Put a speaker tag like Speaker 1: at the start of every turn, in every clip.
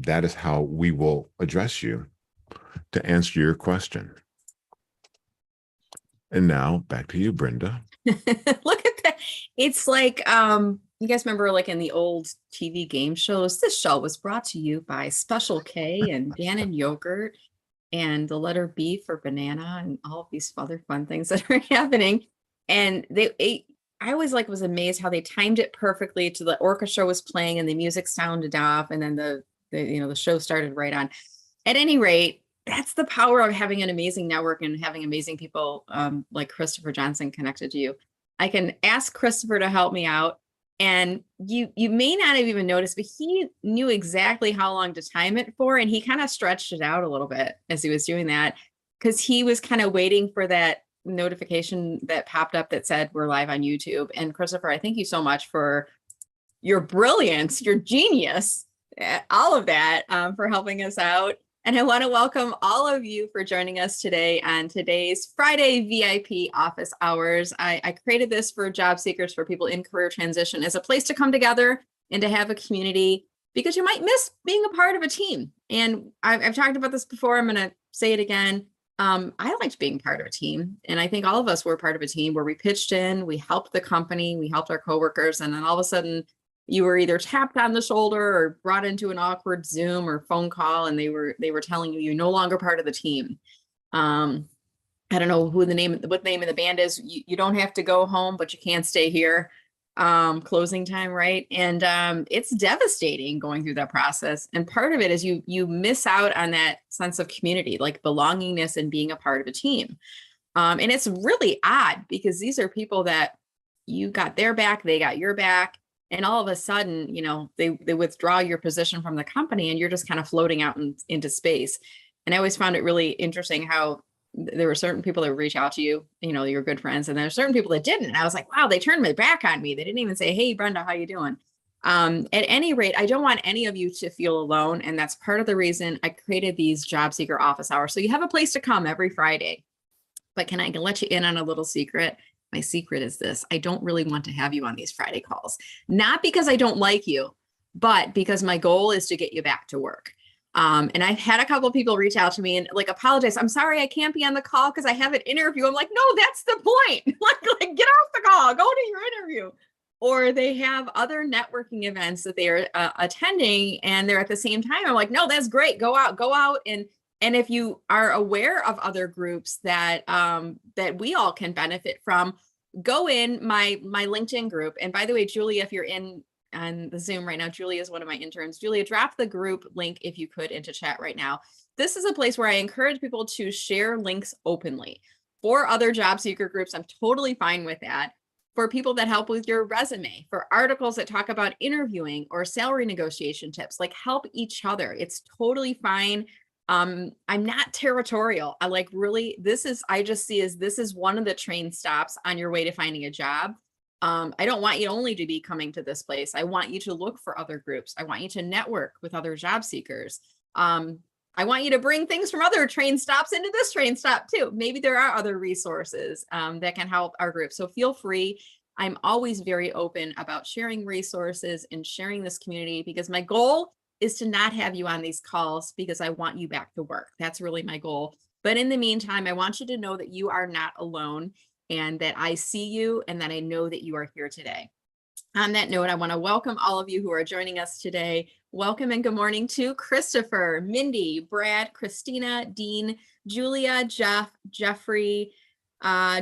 Speaker 1: that is how we will address you to answer your question. And now back to you, Brenda.
Speaker 2: Look at that. It's like, you guys remember like in the old TV game shows, this show was brought to you by Special K and Dannon Yogurt and the letter B for banana and all of these other fun things that are happening. And I always like was amazed how they timed it perfectly to the orchestra was playing and the music sounded off, and then the show started right on. At any rate, that's the power of having an amazing network and having amazing people like Christopher Johnson connected to you. I can ask Christopher to help me out, and you may not have even noticed, but he knew exactly how long to time it for, and he kind of stretched it out a little bit as he was doing that, because he was kind of waiting for that notification that popped up that said we're live on YouTube. And Christopher, I thank you so much for your brilliance, your genius, all of that, for helping us out. And I want to welcome all of you for joining us today on today's Friday VIP office hours. I created this for job seekers, for people in career transition, as a place to come together and to have a community, because you might miss being a part of a team. And I've talked about this before. I'm going to say it again. I liked being part of a team. And I think all of us were part of a team where we pitched in, we helped the company, we helped our coworkers. And then all of a sudden, you were either tapped on the shoulder or brought into an awkward Zoom or phone call, and they were telling you you're no longer part of the team. I don't know what the name of the band is. You don't have to go home, but you can't stay here. Closing time, right? And it's devastating going through that process. And part of it is you miss out on that sense of community, like belongingness and being a part of a team. And it's really odd because these are people that you got their back, they got your back. And all of a sudden, they withdraw your position from the company and you're just kind of floating out into space. And I always found it really interesting how there were certain people that would reach out to you, your good friends, and there are certain people that didn't. And I was like, wow, they turned their back on me. They didn't even say, hey, Brenda, how you doing? At any rate, I don't want any of you to feel alone. And that's part of the reason I created these job seeker office hours. So you have a place to come every Friday. But can I let you in on a little secret? My secret is this: I don't really want to have you on these Friday calls, not because I don't like you, but because my goal is to get you back to work. And I've had a couple of people reach out to me and like apologize. I'm sorry, I can't be on the call because I have an interview. I'm like, no, that's the point. like get off the call, go to your interview. Or they have other networking events that they are attending and they're at the same time. I'm like, no, that's great. Go out. And if you are aware of other groups that that we all can benefit from, go in my LinkedIn group. And by the way, Julia, if you're in on the Zoom right now, Julia is one of my interns. Julia, drop the group link if you could into chat right now. This is a place where I encourage people to share links openly. For other job seeker groups, I'm totally fine with that. For people that help with your resume, for articles that talk about interviewing or salary negotiation tips, like help each other. It's totally fine. I'm not territorial. I just see as this is one of the train stops on your way to finding a job. I don't want you only to be coming to this place. I want you to look for other groups. I want you to network with other job seekers. I want you to bring things from other train stops into this train stop too. Maybe there are other resources that can help our group. So feel free. I'm always very open about sharing resources and sharing this community, because my goal is to not have you on these calls because I want you back to work. That's really my goal. But in the meantime, I want you to know that you are not alone and that I see you and that I know that you are here today. On that note, I want to welcome all of you who are joining us today. Welcome and good morning to Christopher, Mindy, Brad, Christina, Dean, Julia, Jeff, Jeffrey,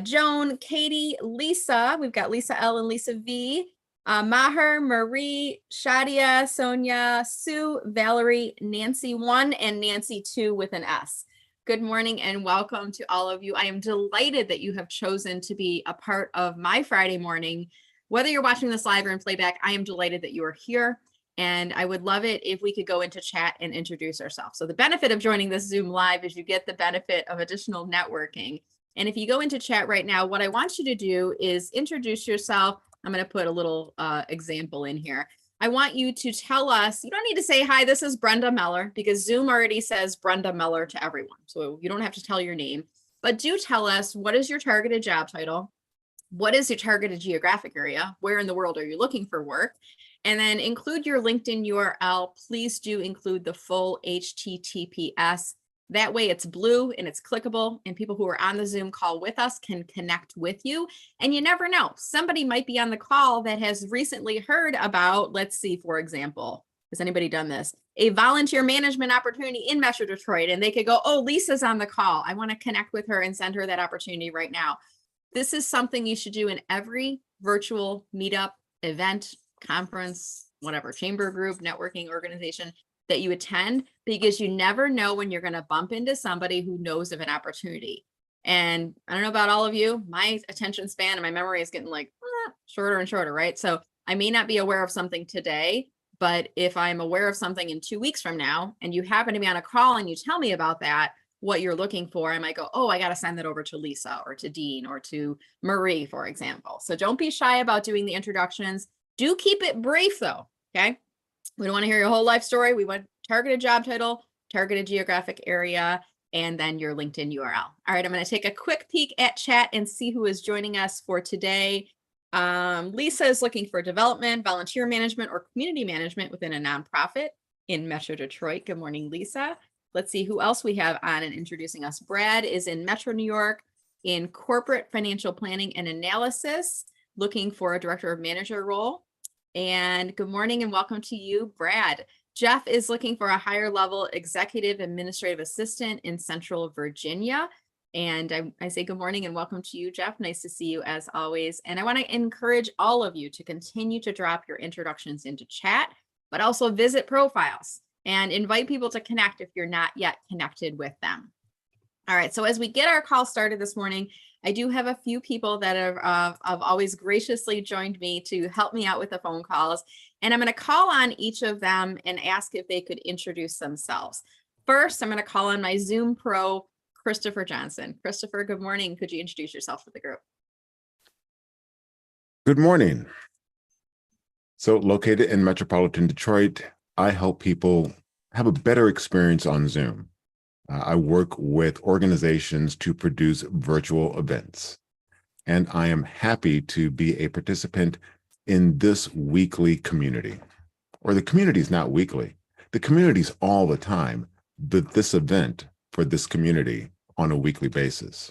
Speaker 2: Joan, Katie, Lisa. We've got Lisa L and Lisa V. Maher, Marie, Shadia, Sonia, Sue, Valerie, Nancy 1, and Nancy 2 with an S. Good morning and welcome to all of you. I am delighted that you have chosen to be a part of my Friday morning. Whether you're watching this live or in playback, I am delighted that you are here. And I would love it if we could go into chat and introduce ourselves. So the benefit of joining this Zoom live is you get the benefit of additional networking. And if you go into chat right now, what I want you to do is introduce yourself. I'm going to put a little example in here. I want you to tell us, you don't need to say, hi, this is Brenda Meller, because Zoom already says Brenda Meller to everyone. So you don't have to tell your name, but do tell us, what is your targeted job title? What is your targeted geographic area? Where in the world are you looking for work? And then include your LinkedIn URL. Please do include the full HTTPS. That way it's blue and it's clickable, and people who are on the Zoom call with us can connect with you. And you never know, somebody might be on the call that has recently heard about, let's see, for example, has anybody done this? A volunteer management opportunity in Metro Detroit, and they could go, oh, Lisa's on the call. I want to connect with her and send her that opportunity right now. This is something you should do in every virtual meetup, event, conference, whatever, chamber group, networking organization that you attend, because you never know when you're going to bump into somebody who knows of an opportunity. And I don't know about all of you, my attention span and my memory is getting like shorter and shorter, right? So I may not be aware of something today, but if I'm aware of something in 2 weeks from now, and you happen to be on a call and you tell me about that, what you're looking for, I might go, oh, I got to send that over to Lisa or to Dean or to Marie, for example. So don't be shy about doing the introductions. Do keep it brief though, okay? We don't want to hear your whole life story. We want targeted job title, targeted geographic area, and then your LinkedIn URL. All right, I'm going to take a quick peek at chat and see who is joining us for today. Lisa is looking for development, volunteer management, or community management within a nonprofit in Metro Detroit. Good morning, Lisa. Let's see who else we have on and introducing us. Brad is in Metro New York in corporate financial planning and analysis, looking for a director of manager role. And good morning and welcome to you, Brad. Jeff is looking for a higher level executive administrative assistant in Central Virginia. And I say good morning and welcome to you, Jeff. Nice to see you as always. And I want to encourage all of you to continue to drop your introductions into chat, but also visit profiles and invite people to connect if you're not yet connected with them. All right, so as we get our call started this morning, I do have a few people that have always graciously joined me to help me out with the phone calls. And I'm going to call on each of them and ask if they could introduce themselves. First, I'm going to call on my Zoom Pro, Christopher Johnson. Christopher, good morning. Could you introduce yourself to the group?
Speaker 1: Good morning. So located in metropolitan Detroit, I help people have a better experience on Zoom. I work with organizations to produce virtual events, and I am happy to be a participant in this weekly community. Or the community is not weekly. The community is all the time, but this event for this community on a weekly basis.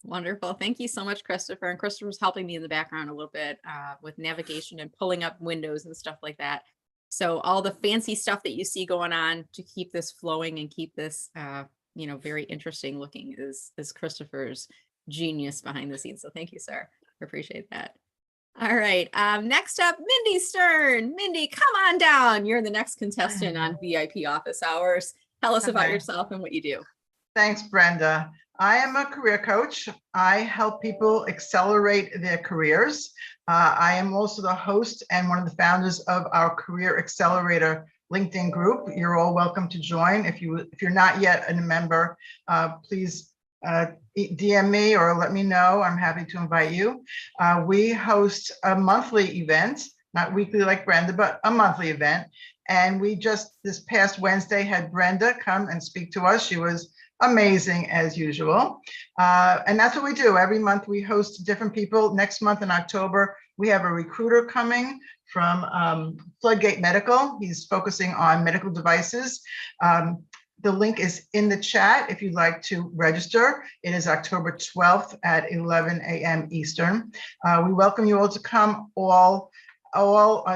Speaker 2: Wonderful. Thank you so much, Christopher. And Christopher's helping me in the background a little bit with navigation and pulling up windows and stuff like that. So all the fancy stuff that you see going on to keep this flowing and keep this, very interesting looking is Christopher's genius behind the scenes. So thank you, sir. I appreciate that. All right. Next up, Mindy Stern. Mindy, come on down. You're the next contestant on VIP Office Hours. Tell us about yourself and what you do.
Speaker 3: Thanks, Brenda. I am a career coach. I help people accelerate their careers. I am also the host and one of the founders of our Career Accelerator LinkedIn group. You're all welcome to join. If you're not yet a member, please DM me or let me know. I'm happy to invite you. We host a monthly event, not weekly like Brenda, but a monthly event. And we just this past Wednesday had Brenda come and speak to us. She was amazing as usual. And that's what we do. Every month we host different people. Next month in October, we have a recruiter coming from Floodgate Medical. He's focusing on medical devices. The link is in the chat if you'd like to register. It is October 12th at 11 a.m. Eastern. We welcome you all to come. All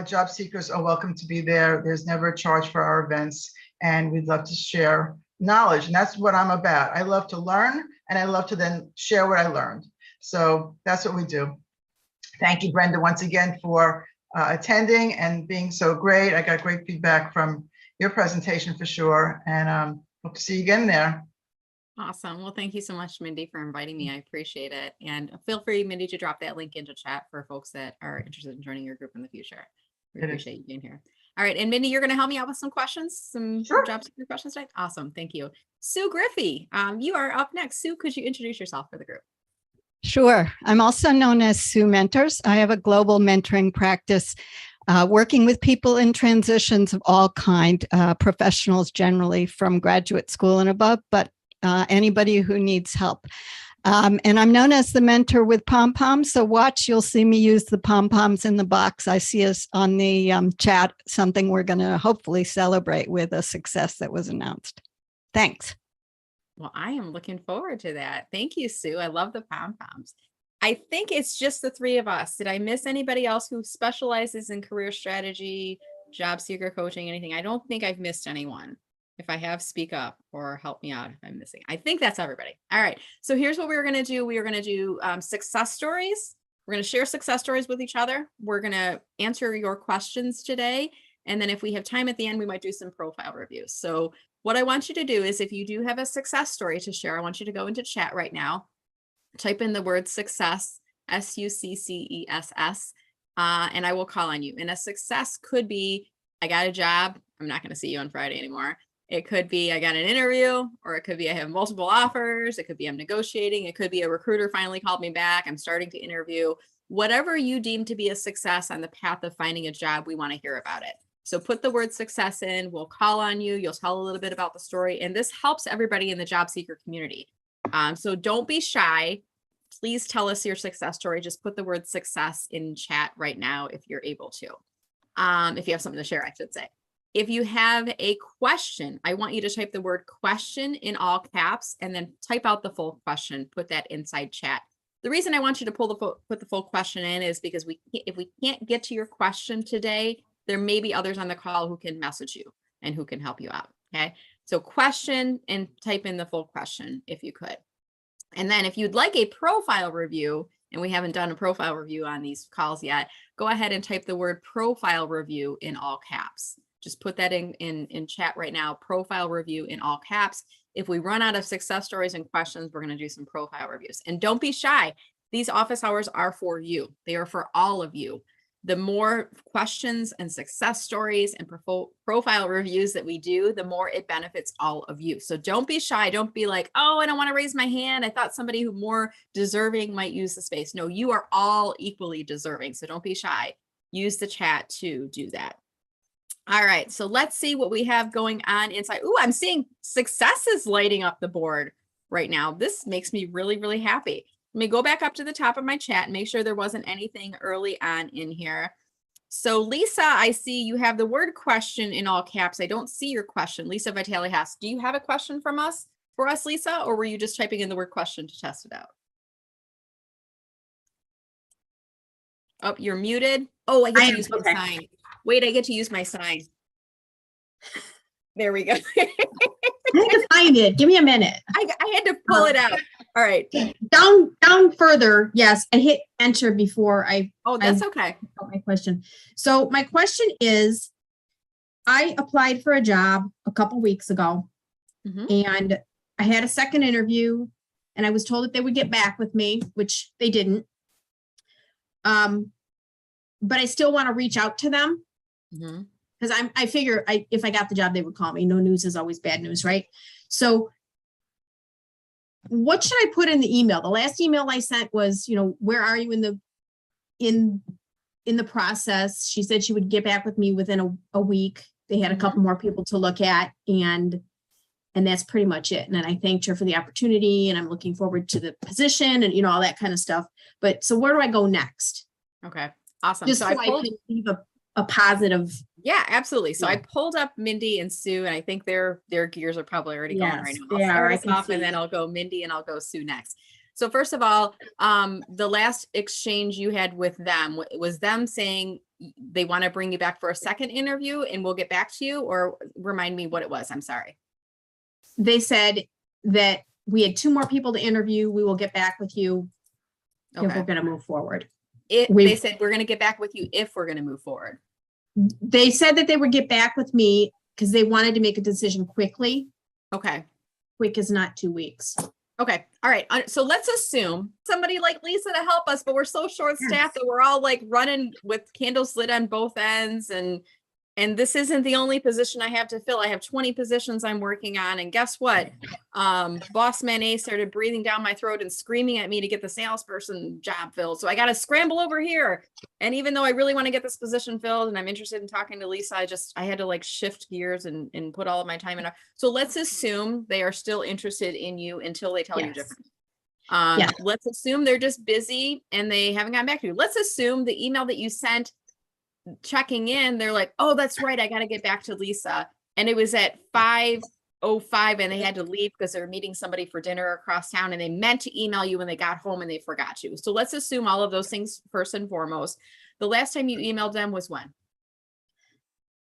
Speaker 3: job seekers are welcome to be there. There's never a charge for our events, and we'd love to share knowledge. And that's what I'm about. I love to learn, and I love to then share what I learned. So that's what we do. Thank you, Brenda, once again for attending and being so great. I got great feedback from your presentation for sure. And hope to see you again there.
Speaker 2: Awesome. Well, thank you so much, Mindy, for inviting me. I appreciate it. And feel free, Mindy, to drop that link into chat for folks that are interested in joining your group in the future. We appreciate you being here. All right. And Mindy, you're going to help me out with some questions, some job seeker questions today. Awesome. Thank you. Sue Griffey, you are up next. Sue, could you introduce yourself for the group?
Speaker 4: Sure. I'm also known as Sue Mentors. I have a global mentoring practice working with people in transitions of all kind, professionals generally from graduate school and above, but anybody who needs help. And I'm known as the mentor with pom-poms. So watch, you'll see me use the pom-poms in the box. I see us on the chat, something we're going to hopefully celebrate with a success that was announced. Thanks.
Speaker 2: Well, I am looking forward to that. Thank you, Sue. I love the pom-poms. I think it's just the three of us. Did I miss anybody else who specializes in career strategy, job seeker coaching, anything? I don't think I've missed anyone. If I have, speak up or help me out if I'm missing. I think that's everybody. All right. So here's what we're going to do. We are going to do success stories. We're going to share success stories with each other. We're going to answer your questions today. And then if we have time at the end, we might do some profile reviews. So what I want you to do is if you do have a success story to share, I want you to go into chat right now, type in the word success, SUCCESS, and I will call on you. And a success could be, I got a job. I'm not going to see you on Friday anymore. It could be I got an interview, or it could be I have multiple offers. It could be I'm negotiating. It could be a recruiter finally called me back. I'm starting to interview. Whatever you deem to be a success on the path of finding a job, we want to hear about it. So put the word success in, we'll call on you. You'll tell a little bit about the story. And this helps everybody in the job seeker community. So don't be shy. Please tell us your success story. Just put the word success in chat right now if you're able to. If you have something to share, I should say. If you have a question, I want you to type the word question in all caps and then type out the full question, put that inside chat. The reason I want you to put the full question in is because if we can't get to your question today, there may be others on the call who can message you and who can help you out. Okay. So question and type in the full question if you could. And then if you'd like a profile review, and we haven't done a profile review on these calls yet, go ahead and type the word profile review in all caps. Just put that in chat right now, profile review in all caps. If we run out of success stories and questions, we're going to do some profile reviews. And don't be shy. These office hours are for you. They are for all of you. The more questions and success stories and profile reviews that we do, the more it benefits all of you. So don't be shy. Don't be like, oh, I don't want to raise my hand. I thought somebody who more deserving might use the space. No, you are all equally deserving. So don't be shy. Use the chat to do that. All right, so let's see what we have going on inside. Ooh, I'm seeing successes lighting up the board right now. This makes me really, really happy. Let me go back up to the top of my chat and make sure there wasn't anything early on in here. So Lisa, I see you have the word question in all caps. I don't see your question. Lisa Vitale Haas, do you have a question for us, Lisa, or were you just typing in the word question to test it out? Oh, you're muted. Oh, I get to use my sign. Wait, I get to use my sign. There we go.
Speaker 5: I had to find it. Give me a minute.
Speaker 2: I had to pull it out. All right.
Speaker 5: Down further. Yes, I hit enter before I.
Speaker 2: Oh, that's okay.
Speaker 5: My question. So my question is, I applied for a job a couple weeks ago, and I had a second interview, and I was told that they would get back with me, which they didn't. But I still want to reach out to them. Because I figure if I got the job, they would call me. No news is always bad news, right? So what should I put in the email? The last email I sent was, where are you in the process? She said she would get back with me within a week. They had a couple more people to look at, and that's pretty much it. And then I thanked her for the opportunity, and I'm looking forward to the position and all that kind of stuff. But so where do I go next?
Speaker 2: Okay, awesome.
Speaker 5: Just so I can leave a positive.
Speaker 2: Yeah, absolutely. So I pulled up Mindy and Sue, and I think their gears are probably already going right now. I'll start us off, and then I'll go Mindy and I'll go Sue next. So first of all, the last exchange you had with them was them saying they want to bring you back for a second interview, and we'll get back to you, or remind me what it was. I'm sorry.
Speaker 5: They said that we had 2 more people to interview. We will get back with you if we're going to move forward.
Speaker 2: They said we're going to get back with you if we're going to move forward.
Speaker 5: They said that they would get back with me because they wanted to make a decision quickly.
Speaker 2: Okay.
Speaker 5: Quick is not 2 weeks.
Speaker 2: Okay. All right. So let's assume somebody like Lisa to help us, but we're so short staffed that we're all like running with candles lit on both ends. And this isn't the only position I have to fill. I have 20 positions I'm working on. And guess what? Boss man A started breathing down my throat and screaming at me to get the salesperson job filled. So I got to scramble over here. And even though I really want to get this position filled and I'm interested in talking to Lisa, I had to like shift gears and put all of my time in. So let's assume they are still interested in you until they tell you different.
Speaker 5: Yeah.
Speaker 2: Let's assume they're just busy and they haven't gotten back to you. Let's assume the email that you sent checking in, they're like, oh, that's right, I got to get back to Lisa. And it was at 5:05 and they had to leave because they were meeting somebody for dinner across town and they meant to email you when they got home and they forgot you. So let's assume all of those things first and foremost. The last time you emailed them was when?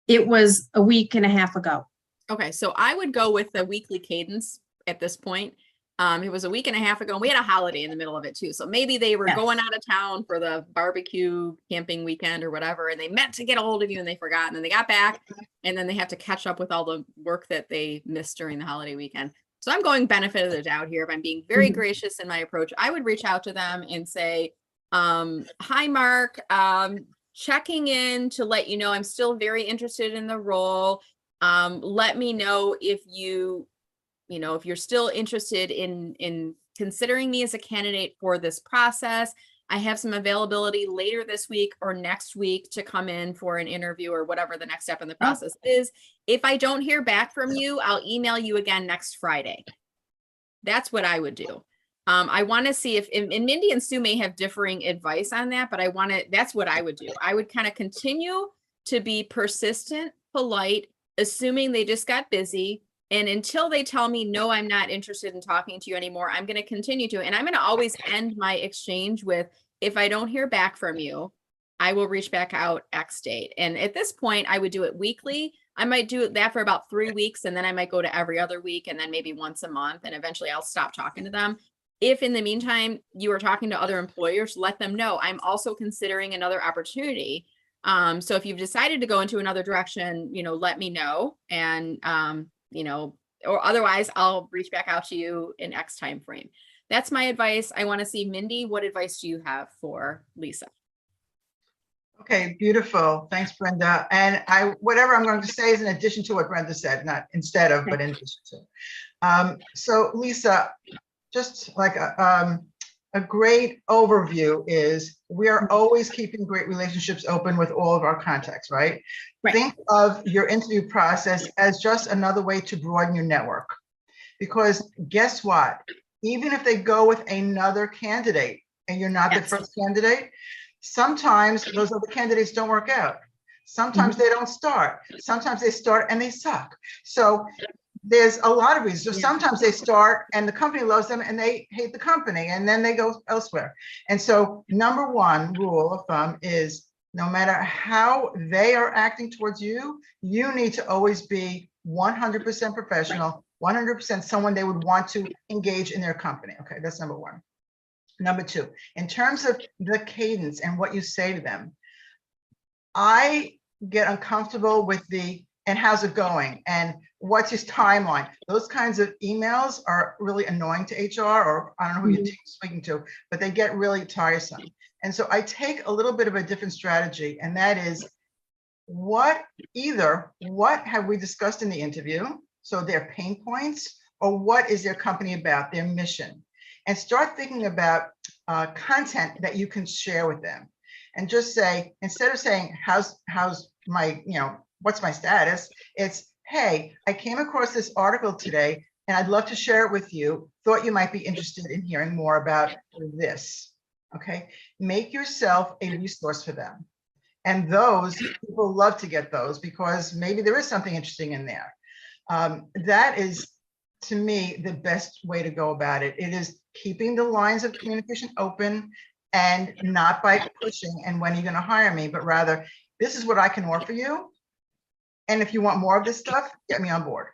Speaker 5: It was a week and a half ago.
Speaker 2: Okay, so I would go with the weekly cadence at this point. It was a week and a half ago, and we had a holiday in the middle of it too. So maybe they were
Speaker 5: Yes.
Speaker 2: going out of town for the barbecue camping weekend or whatever, and they meant to get a hold of you and they forgot, and then they got back, and then they have to catch up with all the work that they missed during the holiday weekend. So I'm going benefit of the doubt here. If I'm being very gracious in my approach, I would reach out to them and say, hi, Mark, checking in to let you know I'm still very interested in the role. Let me know if if you're still interested in considering me as a candidate for this process. I have some availability later this week or next week to come in for an interview or whatever the next step in the process is. If I don't hear back from you, I'll email you again next Friday. That's what I would do. I want to see if, and Mindy and Sue may have differing advice on that, but that's what I would do. I would kind of continue to be persistent, polite, assuming they just got busy. And until they tell me, no, I'm not interested in talking to you anymore, I'm going to continue to. And I'm going to always end my exchange with, if I don't hear back from you, I will reach back out X date. And at this point, I would do it weekly. I might do that for about 3 weeks, and then I might go to every other week, and then maybe once a month. And eventually I'll stop talking to them. If in the meantime you are talking to other employers, let them know I'm also considering another opportunity. So if you've decided to go into another direction, let me know. And, or otherwise I'll reach back out to you in X time frame. That's my advice. I want to see, Mindy, what advice do you have for Lisa?
Speaker 3: Okay, beautiful. Thanks, Brenda. And whatever I'm going to say is in addition to what Brenda said, not instead of, but in addition to. So Lisa, just like a great overview is we are always keeping great relationships open with all of our contacts, right? Think of your interview process as just another way to broaden your network. Because guess what? Even if they go with another candidate and you're not the first candidate, sometimes those other candidates don't work out. Sometimes they don't start. Sometimes they start and they suck. So there's a lot of reasons. So sometimes they start and the company loves them and they hate the company and then they go elsewhere. And so number one rule of thumb is no matter how they are acting towards you, you need to always be 100% professional, 100% someone they would want to engage in their company. Okay, that's number one. Number two, in terms of the cadence and what you say to them, I get uncomfortable with and how's it going? And what's his timeline? Those kinds of emails are really annoying to HR, or I don't know who you're speaking to, but they get really tiresome. And so I take a little bit of a different strategy, and that is what have we discussed in the interview? So their pain points, or what is their company about, their mission? And start thinking about content that you can share with them. And just say, instead of saying, how's my, what's my status? It's, hey, I came across this article today and I'd love to share it with you. Thought you might be interested in hearing more about this. Okay, make yourself a resource for them. And those people love to get those because maybe there is something interesting in there. That is, to me, the best way to go about it. It is keeping the lines of communication open and not by pushing and when are you going to hire me, but rather, this is what I can offer you. And if you want more of this stuff, get me on board.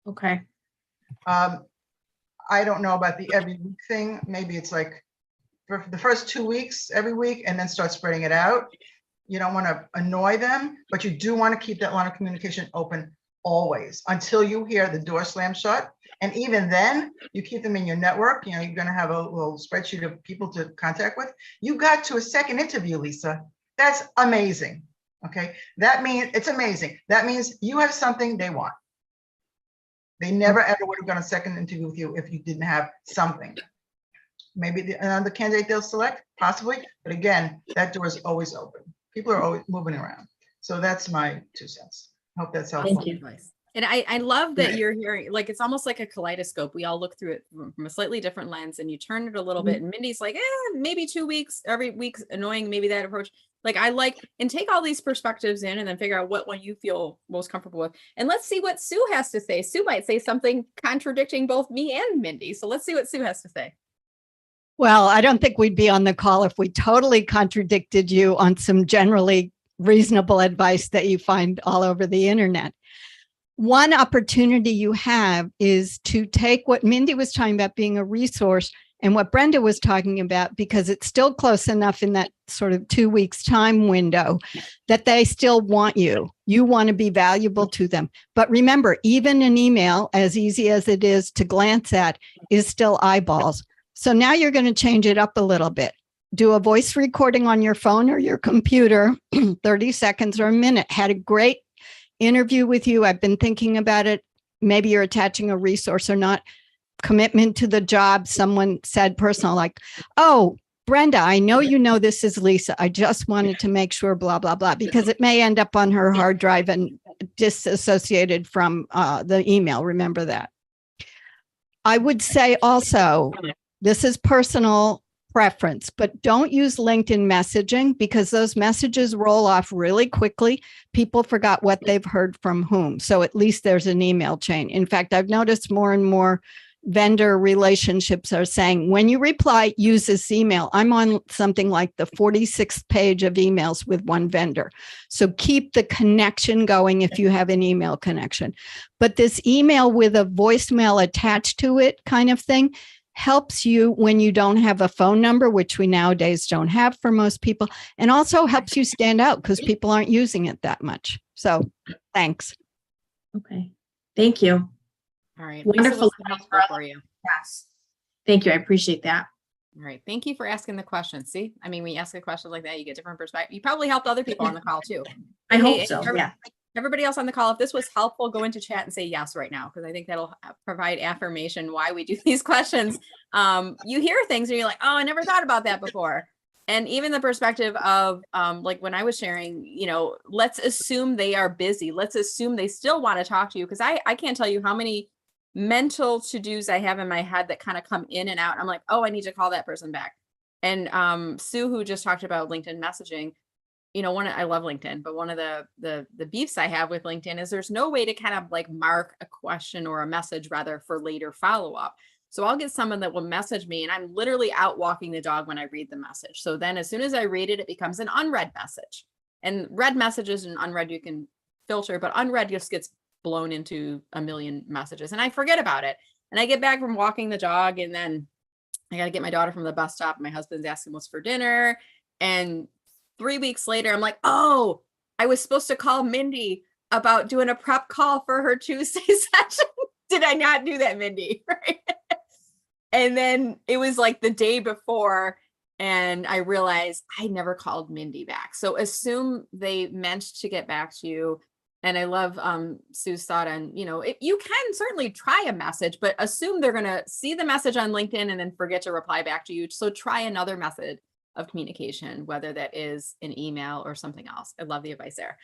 Speaker 5: Okay.
Speaker 3: I don't know about the every week thing. Maybe it's like for the first 2 weeks, every week, and then start spreading it out. You don't want to annoy them, but you do want to keep that line of communication open always until you hear the door slam shut. And even then, you keep them in your network. You're going to have a little spreadsheet of people to contact with. You got to a second interview, Lisa. That's amazing. Okay, that means it's amazing. That means you have something they want. They never ever would have done a second interview with you if you didn't have something. Maybe another candidate they'll select, possibly. But again, that door is always open. People are always moving around. So that's my 2 cents. Hope that's helpful.
Speaker 5: Thank you.
Speaker 2: And I love that you're hearing, like, it's almost like a kaleidoscope. We all look through it from a slightly different lens, and you turn it a little bit. And Mindy's like, maybe 2 weeks, every week's annoying, maybe that approach. Like, I like, and take all these perspectives in and then figure out what one you feel most comfortable with. And let's see what Sue has to say. Sue might say something contradicting both me and Mindy. So let's see what Sue has to say.
Speaker 4: Well, I don't think we'd be on the call if we totally contradicted you on some generally reasonable advice that you find all over the internet. One opportunity you have is to take what Mindy was talking about being a resource and what Brenda was talking about, because it's still close enough in that sort of 2 weeks time window that they still want you. You want to be valuable to them. But remember, even an email, as easy as it is to glance at, is still eyeballs. So now you're going to change it up a little bit. Do a voice recording on your phone or your computer, 30 seconds or a minute. Had a great interview with you. I've been thinking about it. Maybe you're attaching a resource or not. Commitment to the job. Someone said personal, like, oh, Brenda, I know you know this is Lisa. I just wanted to make sure, blah, blah, blah, because it may end up on her hard drive and disassociated from the email. Remember that. I would say also, this is personal preference, but don't use LinkedIn messaging because those messages roll off really quickly. People forgot what they've heard from whom. So at least there's an email chain. In fact, I've noticed more and more vendor relationships are saying, when you reply, use this email. I'm on something like the 46th page of emails with one vendor. So keep the connection going if you have an email connection. But this email with a voicemail attached to it kind of thing helps you when you don't have a phone number, which we nowadays don't have for most people, and also helps you stand out because people aren't using it that much. So thanks.
Speaker 5: Okay. Thank you.
Speaker 2: All right.
Speaker 5: Wonderful.
Speaker 2: For you.
Speaker 5: Yes. Thank you. I appreciate that.
Speaker 2: All right. Thank you for asking the question. See, I mean, when you ask a question like that, you get different perspective. You probably helped other people on the call too.
Speaker 5: I
Speaker 2: Hey,
Speaker 5: hope so. Yeah.
Speaker 2: Everybody else on the call, if this was helpful, go into chat and say yes right now, because I think that'll provide affirmation why we do these questions. You hear things and you're like, oh, I never thought about that before. And even the perspective of like when I was sharing, you know, let's assume they are busy. Let's assume they still want to talk to you, because I can't tell you how many mental to-dos I have in my head that kind of come in and out. I'm like, oh, I need to call that person back. And Sue, who just talked about LinkedIn messaging, you know, I love LinkedIn, but one of the beefs I have with LinkedIn is there's no way to kind of like mark a question or a message rather for later follow-up. So I'll get someone that will message me and I'm literally out walking the dog when I read the message. So then as soon as I read it, it becomes an unread message. And read messages and unread you can filter, but unread just gets blown into a million messages and I forget about it. And I get back from walking the dog and then I got to get my daughter from the bus stop. My husband's asking what's for dinner. And 3 weeks later, I'm like, oh, I was supposed to call Mindy about doing a prep call for her Tuesday session. Did I not do that, Mindy? Right? And then it was like the day before and I realized I never called Mindy back. So assume they meant to get back to you. And I love Sue's thought on, you know, you can certainly try a message, but assume they're going to see the message on LinkedIn and then forget to reply back to you. So try another method of communication, whether that is an email or something else. I love the advice there.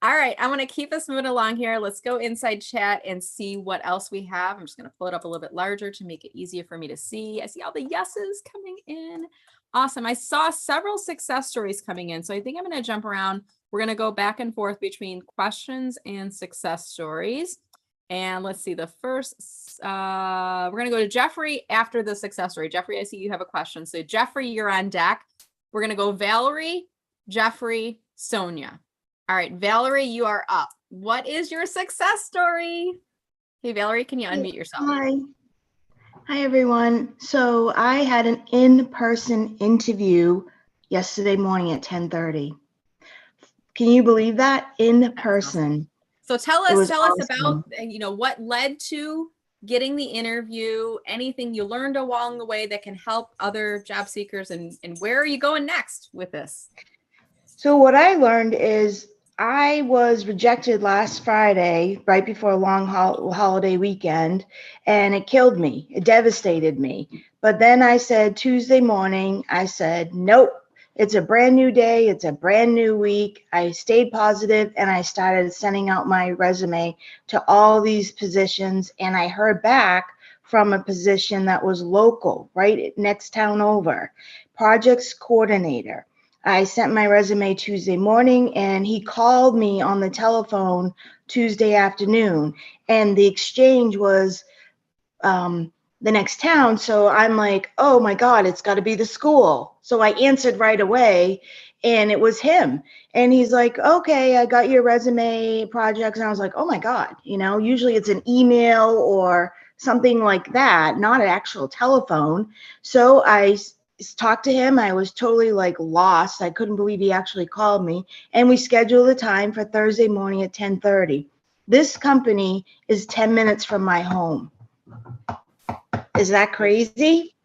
Speaker 2: All right, I want to keep us moving along here. Let's go inside chat and see what else we have. I'm just going to pull it up a little bit larger to make it easier for me to see. I see all the yeses coming in. Awesome. I saw several success stories coming in. So I think I'm going to jump around. We're going to go back and forth between questions and success stories. And let's see, the first, we're going to go to Jeffrey after the success story. Jeffrey, I see you have a question. So Jeffrey, you're on deck. We're going to go Valerie, Jeffrey, Sonia. All right, Valerie, you are up. What is your success story? Hey, Valerie, can you unmute yourself?
Speaker 6: Hi. Hi, everyone. So I had an in-person interview yesterday morning at 10:30. Can you believe that? In person.
Speaker 2: So tell us
Speaker 6: awesome.
Speaker 2: about, you know, what led to getting the interview, anything you learned along the way that can help other job seekers, and where are you going next with this?
Speaker 6: So what I learned is I was rejected last Friday, right before a long holiday weekend, and it killed me. It devastated me. But then I said Tuesday morning, I said, nope, It's a brand new day. It's a brand new week. I stayed positive and I started sending out my resume to all these positions. And I heard back from a position that was local, right next town over, projects coordinator. I sent my resume Tuesday morning and he called me on the telephone Tuesday afternoon. And the exchange was the next town. So I'm like, oh my God, it's got to be the school. So I answered right away and it was him. And he's like, okay, I got your resume projects. And I was like, oh my God, usually it's an email or something like that, not an actual telephone. So I talked to him. I was totally like lost. I couldn't believe he actually called me. And we scheduled a time for Thursday morning at 10:30. This company is 10 minutes from my home. Is that crazy?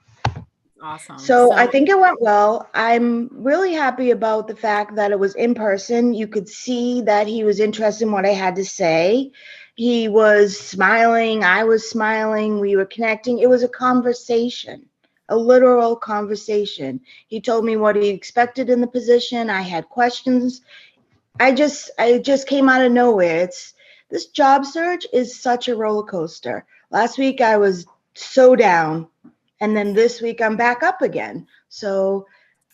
Speaker 2: Awesome.
Speaker 6: So I think it went well. I'm really happy about the fact that it was in person. You could see that he was interested in what I had to say. He was smiling. I was smiling. We were connecting. It was a conversation, a literal conversation. He told me what he expected in the position. I had questions. I just came out of nowhere. This job search is such a roller coaster. Last week I was so down, and then this week I'm back up again. So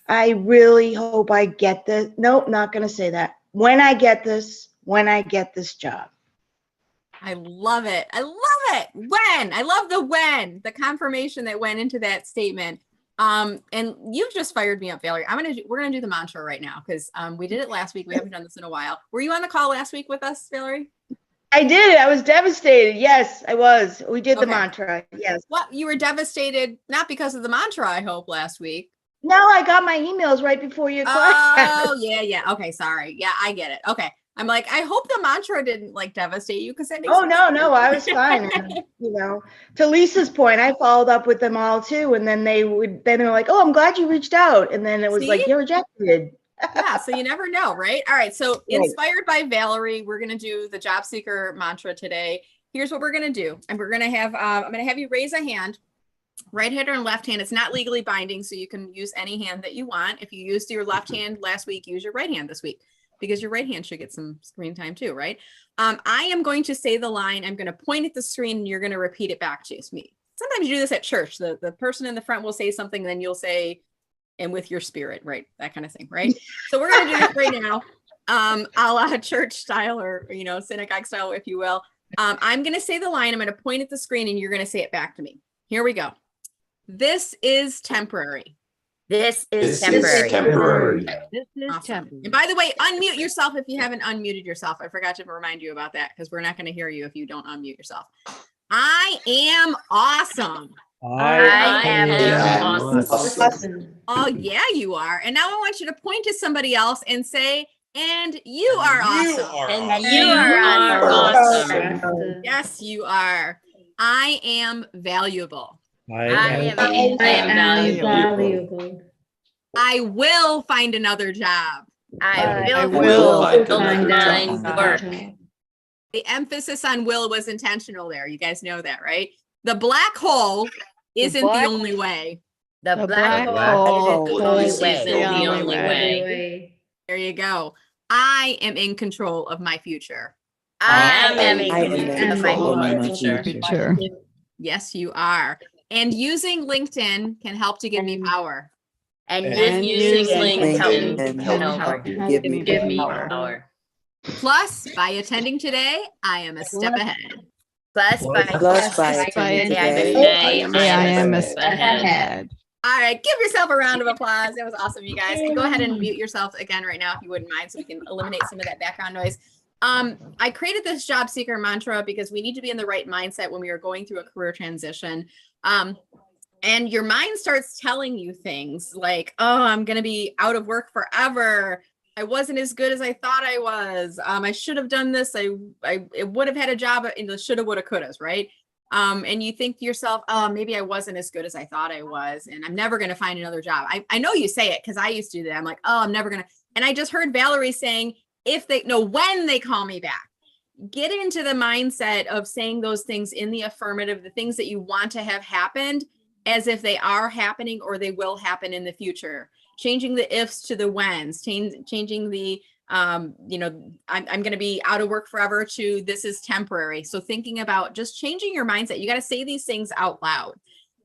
Speaker 6: I really hope I get this. Nope, not going to say that. When I get this job.
Speaker 2: I love it. I love it. When. I love the confirmation that went into that statement. And you've just fired me up, Valerie. We're gonna do the mantra right now because we did it last week. We haven't done this in a while. Were you on the call last week with us, Valerie?
Speaker 6: I did. I was devastated. Yes, I was. We did the
Speaker 2: Okay.
Speaker 6: mantra. Yes.
Speaker 2: Well, you were devastated, not because of the mantra, I hope, last week.
Speaker 6: No, I got my emails right before your class.
Speaker 2: Oh, yeah. Okay, sorry. Yeah, I get it. Okay. I'm like, I hope the mantra didn't like devastate you because that makes sense.
Speaker 6: No, I was fine. And, to Lisa's point, I followed up with them all too. And then they're like, oh, I'm glad you reached out. And then it was like, you're rejected.
Speaker 2: Yeah, so you never know, right? All right, so inspired by Valerie, we're going to do the job seeker mantra today. Here's what we're going to do. And we're going to have, I'm going to have you raise a hand, right hand or left hand. It's not legally binding, so you can use any hand that you want. If you used your left hand last week, use your right hand this week because your right hand should get some screen time too, right? I am going to say the line. I'm going to point at the screen and you're going to repeat it back to me. Sometimes you do this at church. The person in the front will say something, and then you'll say, and with your spirit, right? That kind of thing, right? So we're going to do this right now, a la church style or, synagogue style, if you will. I'm going to say the line. I'm going to point at the screen and you're going to say it back to me. Here we go. This is temporary.
Speaker 7: This is temporary.
Speaker 8: This is
Speaker 2: Awesome.
Speaker 8: temporary.
Speaker 2: And by the way, unmute yourself if you haven't unmuted yourself. I forgot to remind you about that because we're not going to hear you if you don't unmute yourself. I am awesome.
Speaker 7: I am awesome.
Speaker 2: Oh, yeah, you are. And now I want you to point to somebody else and say, and you are awesome.
Speaker 7: And you are awesome.
Speaker 2: Yes, you are. I am valuable.
Speaker 7: I am valuable.
Speaker 2: I will find another job.
Speaker 7: I will find work.
Speaker 2: The emphasis on will was intentional there. You guys know that, right? The black hole isn't the only way.
Speaker 7: The black hole
Speaker 8: is
Speaker 7: the only way.
Speaker 2: There you go. I am in control of my future.
Speaker 7: I am in control of my future.
Speaker 2: Yes, you are. And using LinkedIn can help to give me power.
Speaker 7: And using LinkedIn can help give me power.
Speaker 2: Plus, by attending today, I am a step ahead.
Speaker 7: Plus by
Speaker 4: attending
Speaker 7: today,
Speaker 4: I am a step ahead.
Speaker 2: All right, give yourself a round of applause. That was awesome, you guys. And go ahead and mute yourself again right now if you wouldn't mind, so we can eliminate some of that background noise. I created this job seeker mantra because we need to be in the right mindset when we are going through a career transition. And your mind starts telling you things like, oh, I'm going to be out of work forever. I wasn't as good as I thought I was. I should have done this. I would have had a job in the shoulda, woulda, couldas, right? And you think to yourself, oh, maybe I wasn't as good as I thought I was, and I'm never going to find another job. I know you say it because I used to do that. I'm like, oh, I'm never going to. And I just heard Valerie saying, when they call me back. Get into the mindset of saying those things in the affirmative, the things that you want to have happened, as if they are happening or they will happen in the future. changing the ifs to the whens, changing the, you know, I'm going to be out of work forever to this is temporary. So thinking about just changing your mindset, you got to say these things out loud,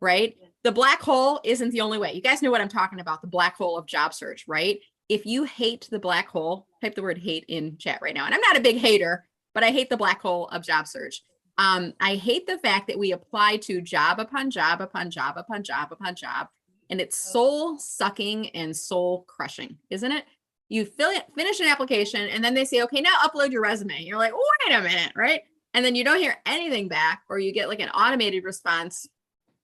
Speaker 2: right? The black hole isn't the only way. You guys know what I'm talking about, the black hole of job search, right? If you hate the black hole, type the word hate in chat right now. And I'm not a big hater, but I hate the black hole of job search. I hate the fact that we apply to job upon job upon job upon job upon job, and it's soul sucking and soul crushing, isn't it? You finish an application, and then they say, okay, now upload your resume. You're like, wait a minute, right? And then you don't hear anything back, or you get like an automated response.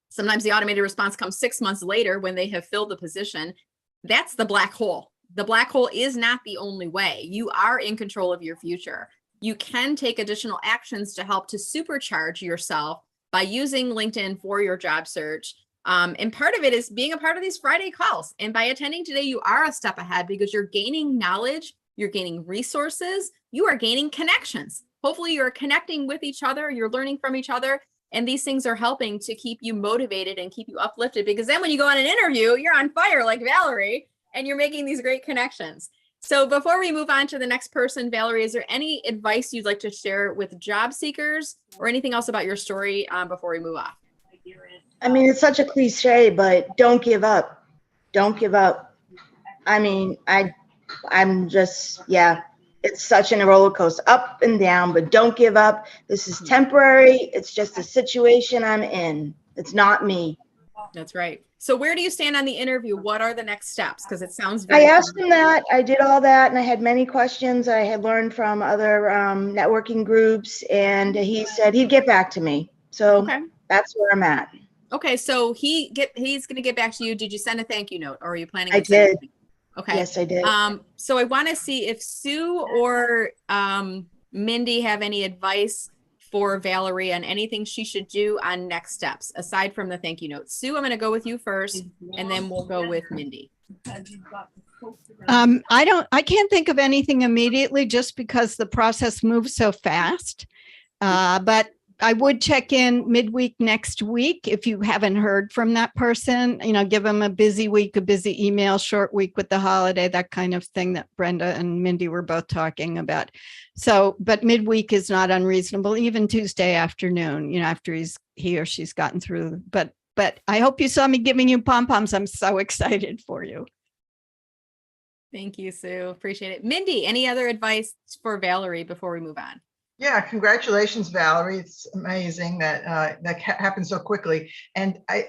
Speaker 2: Sometimes the automated response comes 6 months later when they have filled the position. That's the black hole. The black hole is not the only way. You are in control of your future. You can take additional actions to help to supercharge yourself by using LinkedIn for your job search. And part of it is being a part of these Friday calls. And by attending today, you are a step ahead because you're gaining knowledge, you're gaining resources, you are gaining connections. Hopefully you're connecting with each other, you're learning from each other. And these things are helping to keep you motivated and keep you uplifted, because then when you go on an interview, you're on fire like Valerie, and you're making these great connections. So before we move on to the next person, Valerie, is there any advice you'd like to share with job seekers or anything else about your story before we move off?
Speaker 6: I mean, it's such a cliche, but don't give up. Don't give up. I mean, I'm just, yeah, it's such a roller coaster, up and down, but don't give up. This is temporary. It's just a situation I'm in. It's not me.
Speaker 2: That's right. So where do you stand on the interview? What are the next steps? Because it sounds
Speaker 6: I
Speaker 2: very
Speaker 6: asked him that. I did all that, and I had many questions I had learned from other networking groups, and he said he'd get back to me. So
Speaker 2: okay.
Speaker 6: That's where I'm at.
Speaker 2: Okay, so he's going to get back to you. Did you send a thank you note, or are you planning?
Speaker 6: I did.
Speaker 2: Okay.
Speaker 6: Yes, I did.
Speaker 2: So I want to see if Sue or Mindy have any advice for Valerie on anything she should do on next steps, aside from the thank you note. Sue, I'm going to go with you first, and then we'll go with Mindy.
Speaker 4: I can't think of anything immediately just because the process moves so fast. But I would check in midweek next week if you haven't heard from that person, you know, give them a busy week, a busy email, short week with the holiday, that kind of thing that Brenda and Mindy were both talking about. So, but midweek is not unreasonable, even Tuesday afternoon, you know, after he or she's gotten through. But I hope you saw me giving you pom-poms. I'm so excited for you.
Speaker 2: Thank you, Sue. Appreciate it. Mindy, any other advice for Valerie before we move on?
Speaker 3: Yeah, congratulations, Valerie. It's amazing that that happened so quickly. And I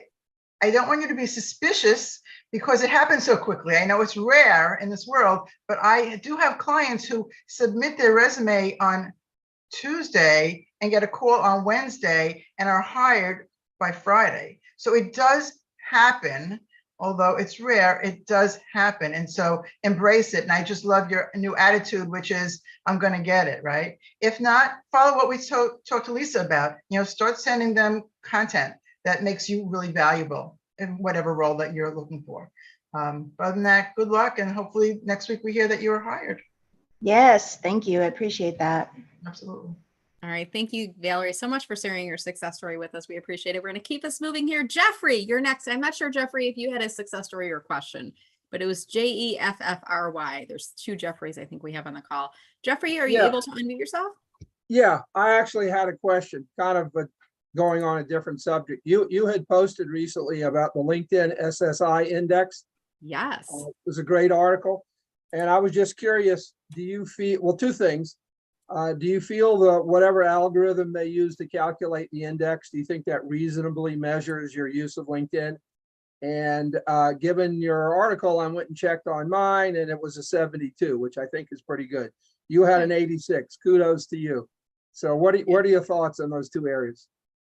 Speaker 3: don't want you to be suspicious because it happened so quickly. I know it's rare in this world, but I do have clients who submit their resume on Tuesday and get a call on Wednesday and are hired by Friday. So it does happen. Although it's rare, it does happen. And so embrace it. And I just love your new attitude, which is, I'm going to get it, right? If not, follow what we talked to Lisa about. You know, start sending them content that makes you really valuable in whatever role that you're looking for. Other than that, good luck. And hopefully next week we hear that you were hired.
Speaker 6: Yes, thank you. I appreciate that.
Speaker 3: Absolutely.
Speaker 2: All right. Thank you, Valerie, so much for sharing your success story with us. We appreciate it. We're going to keep us moving here. Jeffrey, you're next. I'm not sure, Jeffrey, if you had a success story or question, but it was Jeffrey. There's two Jeffreys I think we have on the call. Jeffrey, are you able to unmute yourself?
Speaker 8: Yeah, I actually had a question, kind of going on a different subject. You had posted recently about the LinkedIn SSI index.
Speaker 2: Yes.
Speaker 8: It was a great article. And I was just curious, do you feel, well, two things. Do you feel that whatever algorithm they use to calculate the index, do you think that reasonably measures your use of LinkedIn? And given your article, I went and checked on mine and it was a 72, which I think is pretty good. You had an 86. Kudos to you. So what are your thoughts on those two areas?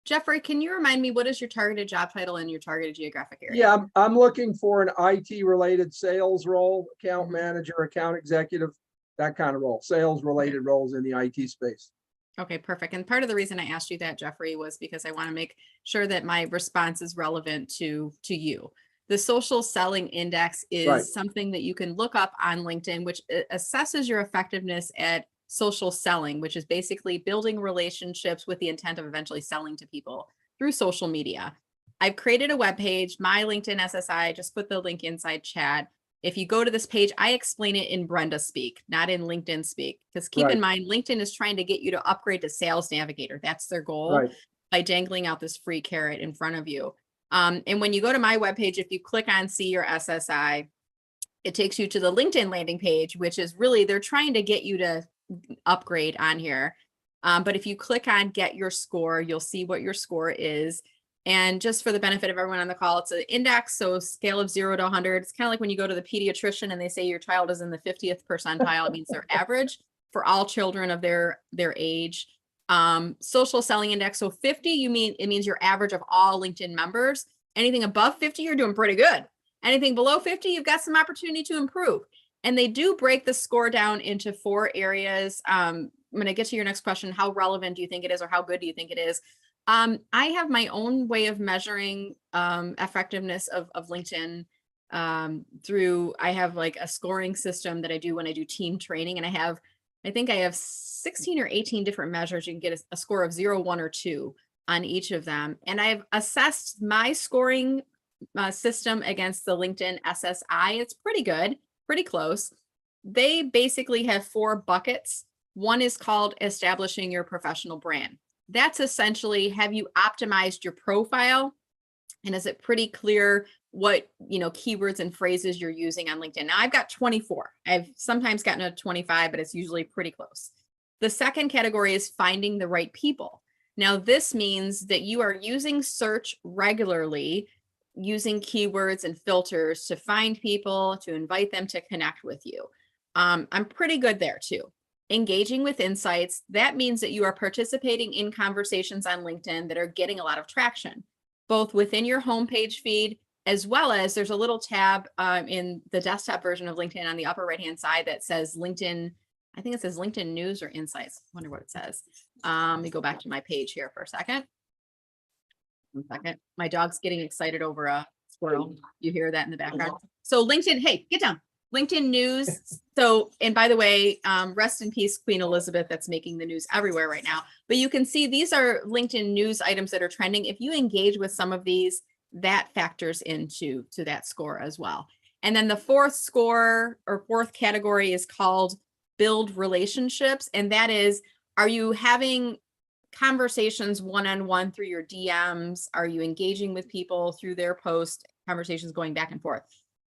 Speaker 2: Jeffrey, can you remind me, what is your targeted job title and your targeted geographic area?
Speaker 8: Yeah, I'm looking for an IT related sales role, account manager, account executive, that kind of role, sales related roles in the IT space.
Speaker 2: Okay, perfect. And part of the reason I asked you that, Jeffrey, was because I want to make sure that my response is relevant to you. The social selling index is something that you can look up on LinkedIn, which assesses your effectiveness at social selling, which is basically building relationships with the intent of eventually selling to people through social media. I've created a webpage, my LinkedIn SSI, just put the link inside chat. If you go to this page, I explain it in Brenda speak, not in LinkedIn speak, because keep in mind, LinkedIn is trying to get you to upgrade to Sales Navigator. That's their goal
Speaker 8: Right.
Speaker 2: by dangling out this free carrot in front of you. And when you go to my webpage, if you click on see your SSI, it takes you to the LinkedIn landing page, which is really, they're trying to get you to upgrade on here. But if you click on get your score, you'll see what your score is. And just for the benefit of everyone on the call, it's an index, so scale of 0 to 100. It's kind of like when you go to the pediatrician and they say your child is in the 50th percentile. It means they're average for all children of their age. Social selling index, so 50, it means your average of all LinkedIn members. Anything above 50, you're doing pretty good. Anything below 50, you've got some opportunity to improve. And they do break the score down into 4 areas. I'm going to get to your next question. How relevant do you think it is, or how good do you think it is? I have my own way of measuring effectiveness of LinkedIn I have like a scoring system that I do when I do team training. And I think I have 16 or 18 different measures. You can get a score of 0, 1, or 2 on each of them. And I've assessed my scoring system against the LinkedIn SSI. It's pretty good, pretty close. They basically have 4 buckets. One is called establishing your professional brand. That's essentially, have you optimized your profile? And is it pretty clear what, keywords and phrases you're using on LinkedIn? Now I've got 24. I've sometimes gotten a 25, but it's usually pretty close. The second category is finding the right people. Now this means that you are using search regularly, using keywords and filters to find people, to invite them to connect with you. I'm pretty good there too. Engaging with insights, that means that you are participating in conversations on LinkedIn that are getting a lot of traction, both within your homepage feed, as well as there's a little tab in the desktop version of LinkedIn on the upper right-hand side that says LinkedIn, I think it says LinkedIn News or Insights. I wonder what it says. Let me go back to my page here for a second. 1 second. My dog's getting excited over a squirrel. You hear that in the background. So LinkedIn, hey, get down. LinkedIn News. So, and by the way, rest in peace, Queen Elizabeth, that's making the news everywhere right now. But you can see these are LinkedIn news items that are trending. If you engage with some of these, that factors into that score as well. And then the 4th score or 4th category is called build relationships. And that is, are you having conversations one-on-one through your DMs? Are you engaging with people through their posts, conversations going back and forth?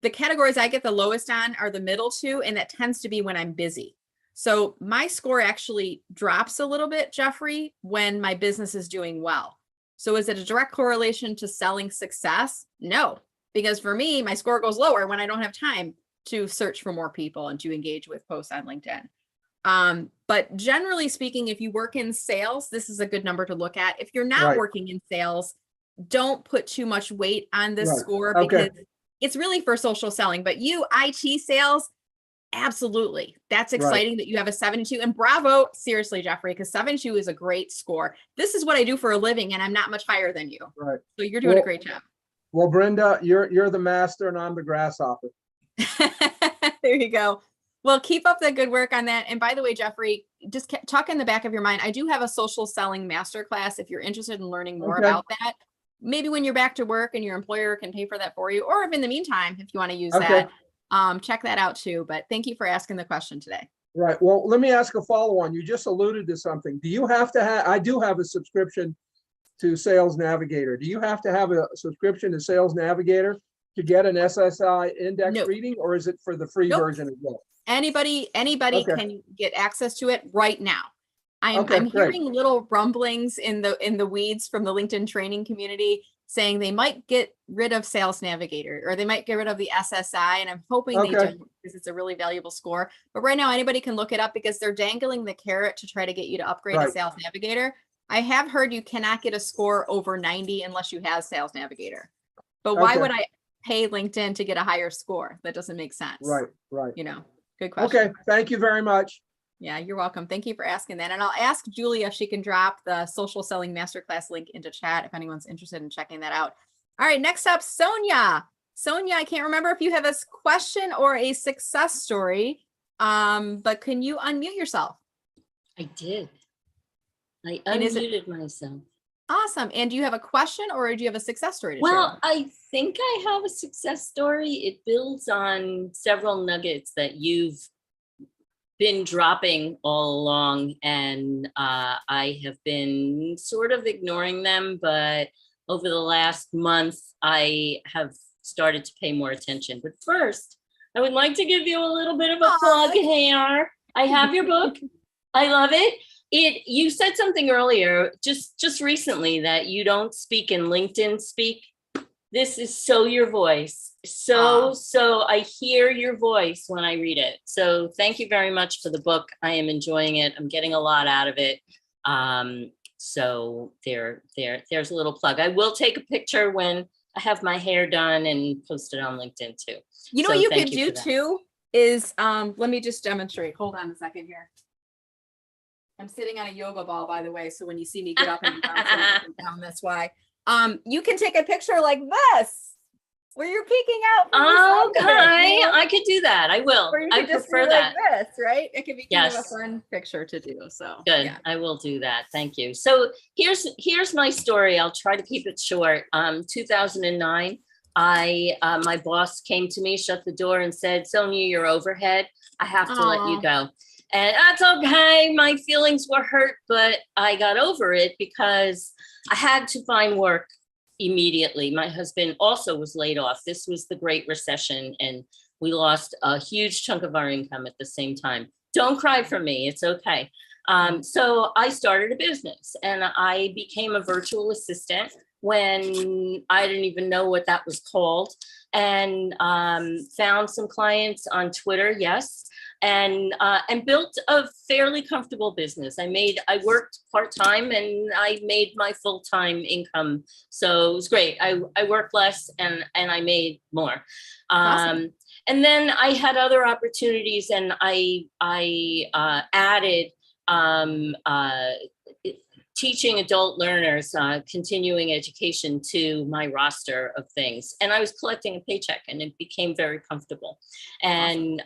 Speaker 2: The categories I get the lowest on are the middle 2, and that tends to be when I'm busy. So my score actually drops a little bit, Jeffrey, when my business is doing well. So is it a direct correlation to selling success? No, because for me, my score goes lower when I don't have time to search for more people and to engage with posts on LinkedIn. But generally speaking, if you work in sales, this is a good number to look at. If you're not working in sales, don't put too much weight on this score because it's really for social selling. But you, IT sales, absolutely. That's exciting that you have a 72. And bravo, seriously, Jeffrey, because 72 is a great score. This is what I do for a living, and I'm not much higher than you. Right. So you're doing a great job.
Speaker 8: Well, Brenda, you're the master and I'm the grasshopper.
Speaker 2: There you go. Well, keep up the good work on that. And by the way, Jeffrey, just tuck in the back of your mind, I do have a social selling masterclass if you're interested in learning more about that. Maybe when you're back to work and your employer can pay for that for you, or if in the meantime, if you want to use that, check that out too. But thank you for asking the question today.
Speaker 8: Right. Well, let me ask a follow-on. You just alluded to something. Do you have to have, I do have a subscription to Sales Navigator. Do you have to have a subscription to Sales Navigator to get an SSI index reading, or is it for the free version as well?
Speaker 2: Anybody can get access to it right now. I'm hearing little rumblings in the weeds from the LinkedIn training community saying they might get rid of Sales Navigator or they might get rid of the SSI, and I'm hoping they do because it's a really valuable score. But right now anybody can look it up because they're dangling the carrot to try to get you to upgrade to Sales Navigator. I have heard you cannot get a score over 90 unless you have Sales Navigator. But why would I pay LinkedIn to get a higher score? That doesn't make sense. Right. Good question.
Speaker 8: Okay, thank you very much.
Speaker 2: Yeah, you're welcome. Thank you for asking that. And I'll ask Julia if she can drop the social selling masterclass link into chat if anyone's interested in checking that out. All right, next up, Sonia. Sonia, I can't remember if you have a question or a success story, but can you unmute yourself?
Speaker 7: I did. I unmuted myself.
Speaker 2: Awesome. And do you have a question or do you have a success story to share?
Speaker 9: Well, I think I have a success story. It builds on several nuggets that you've been dropping all along, and I have been sort of ignoring them, but over the last month, I have started to pay more attention. But first, I would like to give you a little bit of a plug here. I have your book. I love it. You said something earlier, just recently, that you don't speak in LinkedIn speak. This is so your voice. So I hear your voice when I read it. So thank you very much for the book. I am enjoying it. I'm getting a lot out of it. So there's a little plug. I will take a picture when I have my hair done and post it on LinkedIn too.
Speaker 2: You know
Speaker 9: So
Speaker 2: what you
Speaker 9: thank
Speaker 2: could
Speaker 9: you
Speaker 2: do
Speaker 9: for that.
Speaker 2: too is, let me just demonstrate. Hold on a second here. I'm sitting on a yoga ball, by the way. So when you see me get up and down, that's why. You can take a picture like this, where you're peeking out. From the side of it,
Speaker 9: Okay,
Speaker 2: you know?
Speaker 9: I could do that. I will.
Speaker 2: Or you
Speaker 9: I
Speaker 2: could just
Speaker 9: prefer
Speaker 2: do
Speaker 9: that.
Speaker 2: like this, right? It could be kind of a
Speaker 9: Yes.
Speaker 2: fun picture to do. So
Speaker 9: Good.
Speaker 2: yeah.
Speaker 9: I will do that. Thank you. So here's my story. I'll try to keep it short. 2009, my boss came to me, shut the door, and said, "Sonia, you're overhead. I have to let you
Speaker 2: Aw.
Speaker 9: go." And that's okay. My feelings were hurt, but I got over it because I had to find work immediately. My husband also was laid off. This was the Great Recession, and we lost a huge chunk of our income at the same time. Don't cry for me. It's okay. So I started a business, and I became a virtual assistant when I didn't even know what that was called, and found some clients on Twitter. Yes. And built a fairly comfortable business. I worked part-time and I made my full-time income. So it was great. I worked less and I made more.
Speaker 2: Awesome.
Speaker 9: And then I had other opportunities, and I added teaching adult learners continuing education to my roster of things. And I was collecting a paycheck, and it became very comfortable. And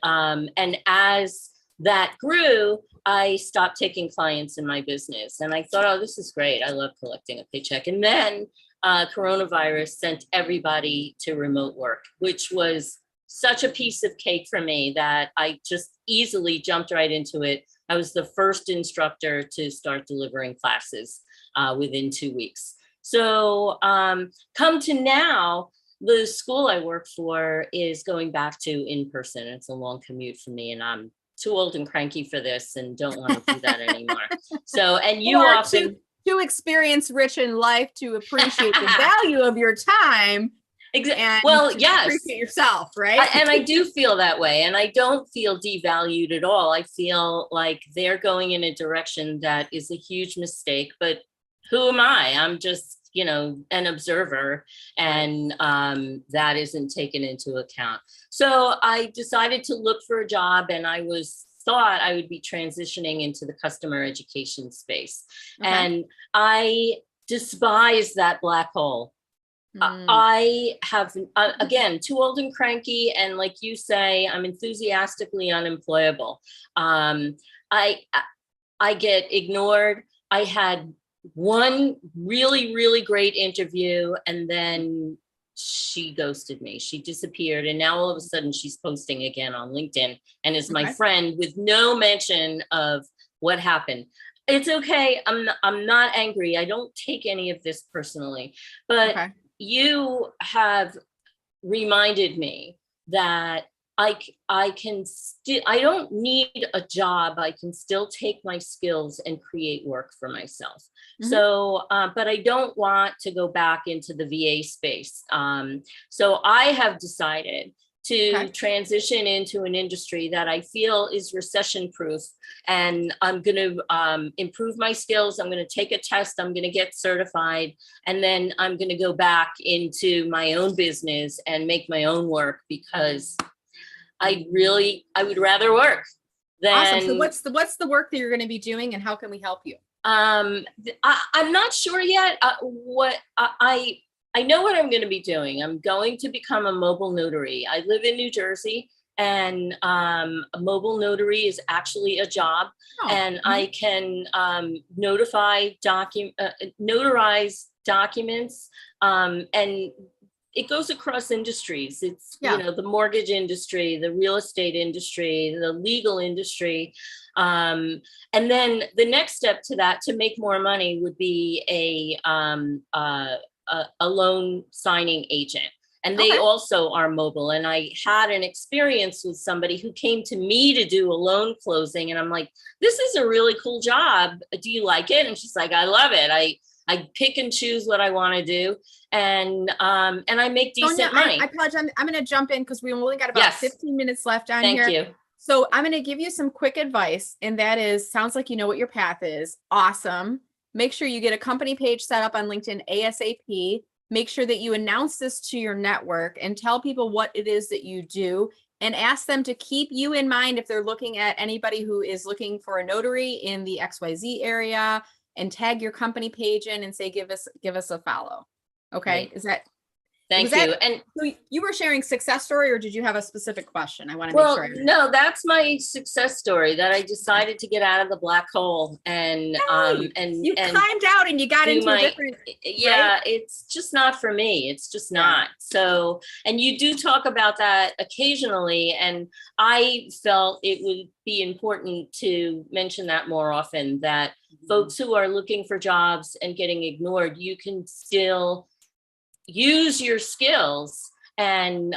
Speaker 9: as that grew, I stopped taking clients in my business. And I thought, oh, this is great. I love collecting a paycheck. And then coronavirus sent everybody to remote work, which was such a piece of cake for me that I just easily jumped right into it. I was the first instructor to start delivering classes within 2 weeks. So come to now, the school I work for is going back to in-person. It's a long commute for me, and I'm too old and cranky for this and don't want to do that anymore. So, and you
Speaker 2: Or
Speaker 9: often...
Speaker 2: too experience rich in life to appreciate the value of your time. And
Speaker 9: well,
Speaker 2: to
Speaker 9: yes.
Speaker 2: appreciate yourself, right?
Speaker 9: And I do feel that way, and I don't feel devalued at all. I feel like they're going in a direction that is a huge mistake, but who am I? I'm just, an observer, and that isn't taken into account. So I decided to look for a job, and I thought I would be transitioning into the customer education space.
Speaker 2: Okay.
Speaker 9: And I despise that black hole. I have, again, too old and cranky. And like you say, I'm enthusiastically unemployable. I get ignored. I had one really, really great interview, and then she ghosted me. She disappeared. And now all of a sudden she's posting again on LinkedIn and is my friend with no mention of what happened. It's okay. I'm not angry. I don't take any of this personally, but you have reminded me that I don't need a job. I can still take my skills and create work for myself. So, but I don't want to go back into the VA space. So I have decided to transition into an industry that I feel is recession proof. And I'm going to improve my skills. I'm going to take a test. I'm going to get certified. And then I'm going to go back into my own business and make my own work, because I would rather work than.
Speaker 2: Awesome. So what's the work that you're going to be doing, and how can we help you?
Speaker 9: I'm not sure yet. I know what I'm going to be doing. I'm going to become a mobile notary. I live in New Jersey, and a mobile notary is actually a job.
Speaker 2: Oh,
Speaker 9: And I can notarize documents, and it goes across industries. It's,
Speaker 2: Yeah.
Speaker 9: you know, the mortgage industry, the real estate industry, the legal industry. And then the next step to that, to make more money, would be a loan signing agent. And they
Speaker 2: Okay.
Speaker 9: also are mobile. And I had an experience with somebody who came to me to do a loan closing. And I'm like, this is a really cool job. Do you like it? And she's like, I love it. I pick and choose what I want to do. And I make decent
Speaker 2: Sonia,
Speaker 9: money.
Speaker 2: I apologize. I'm going to jump in because we only got about
Speaker 9: Yes.
Speaker 2: 15 minutes left on
Speaker 9: Thank
Speaker 2: here.
Speaker 9: you.
Speaker 2: So I'm going to give you some quick advice. And that is, sounds like you know what your path is. Awesome. Make sure you get a company page set up on LinkedIn ASAP. Make sure that you announce this to your network and tell people what it is that you do, and ask them to keep you in mind if they're looking at anybody who is looking for a notary in the XYZ area, and tag your company page in and say, give us a follow. Okay.
Speaker 9: Great.
Speaker 2: Is that,
Speaker 9: Thank
Speaker 2: was
Speaker 9: you.
Speaker 2: that-
Speaker 9: And
Speaker 2: so you were sharing success story, or did you have a specific question? I want to make
Speaker 9: well,
Speaker 2: sure.
Speaker 9: no, that's my success story, that I decided to get out of the black hole and
Speaker 2: You climbed out and you got
Speaker 9: do
Speaker 2: into a
Speaker 9: my,
Speaker 2: different,
Speaker 9: yeah, it's just not for me. It's just
Speaker 2: Yeah.
Speaker 9: not. So, and you do talk about that occasionally, and I felt it would be important to mention that more often, that folks who are looking for jobs and getting ignored, you can still use your skills and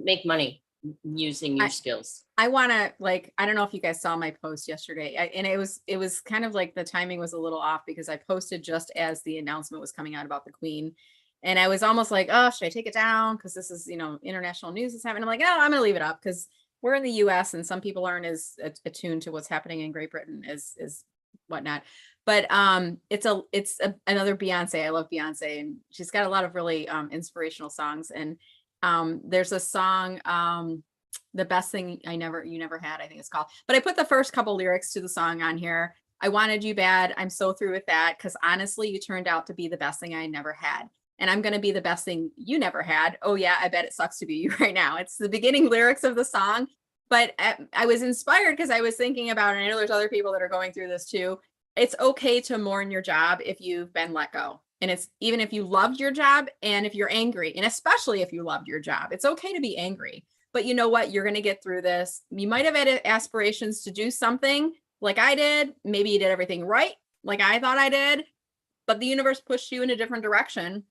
Speaker 9: make money using your skills.
Speaker 2: I want to, like, I don't know if you guys saw my post yesterday, and it was kind of like the timing was a little off because I posted just as the announcement was coming out about the Queen. And I was almost like, oh, should I take it down? Because this is, you know, international news is happening. I'm like, oh, I'm going to leave it up because we're in the US and some people aren't as attuned to what's happening in Great Britain as whatnot. But it's another Beyonce. I love Beyonce, and she's got a lot of really inspirational songs. And there's a song, The Best Thing You Never Had, I think it's called. But I put the first couple lyrics to the song on here. I wanted you bad. I'm so through with that, because honestly, you turned out to be the best thing I never had. And I'm going to be the best thing you never had. Oh yeah, I bet it sucks to be you right now. It's the beginning lyrics of the song. But I was inspired because I was thinking about, and I know there's other people that are going through this too. It's okay to mourn your job if you've been let go. And it's even if you loved your job, and if you're angry, and especially if you loved your job, it's okay to be angry. But you know what? You're going to get through this. You might have had aspirations to do something like I did. Maybe you did everything right, like I thought I did, but the universe pushed you in a different direction.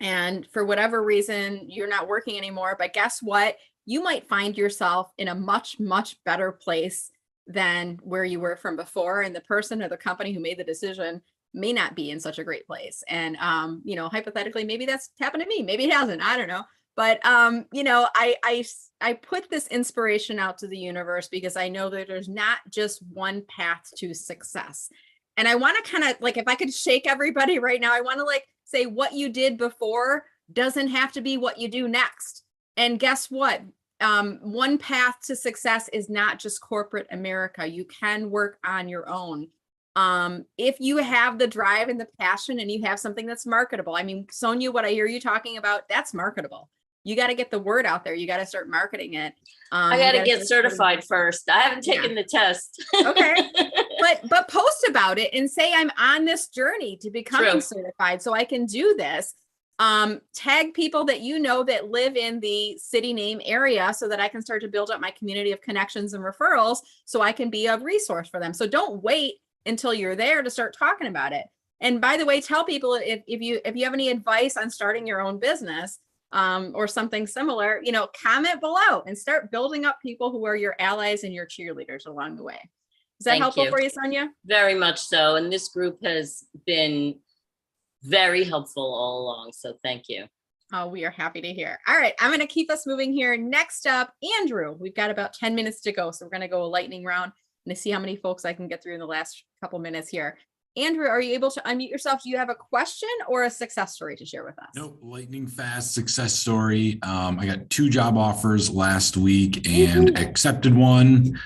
Speaker 2: And for whatever reason, you're not working anymore. But guess what? You might find yourself in a much, much better place than where you were from before. And the person or the company who made the decision may not be in such a great place. And, you know, hypothetically, maybe that's happened to me. Maybe it hasn't. I don't know. But, you know, I put this inspiration out to the universe because I know that there's not just one path to success. And I want to kind of like, if I could shake everybody right now, I want to like say what you did before doesn't have to be what you do next. And guess what? One path to success is not just corporate America. You can work on your own. If you have the drive and the passion and you have something that's marketable. I mean, Sonia, what I hear you talking about, that's marketable. You got to get the word out there. You got to start marketing it.
Speaker 9: I got to get certified first. I haven't taken the test.
Speaker 2: Okay. But post about it and say, I'm on this journey to becoming certified so I can do this. Tag people that you know that live in the city name area so that I can start to build up my community of connections and referrals so I can be a resource for them. So don't wait until you're there to start talking about it. And by the way, tell people if you have any advice on starting your own business or something similar, you know, comment below and start building up people who are your allies and your cheerleaders along the way. Is that helpful for you, Sonia?
Speaker 9: Very much so. And this group has been very helpful all along. So thank you.
Speaker 2: Oh, we are happy to hear. All right. I'm going to keep us moving here. Next up, Andrew. We've got about 10 minutes to go. So we're going to go a lightning round and to see how many folks I can get through in the last couple minutes here. Andrew, are you able to unmute yourself? Do you have a question or a success story to share with us?
Speaker 10: Nope, lightning fast success story. I got 2 job offers last week and accepted one.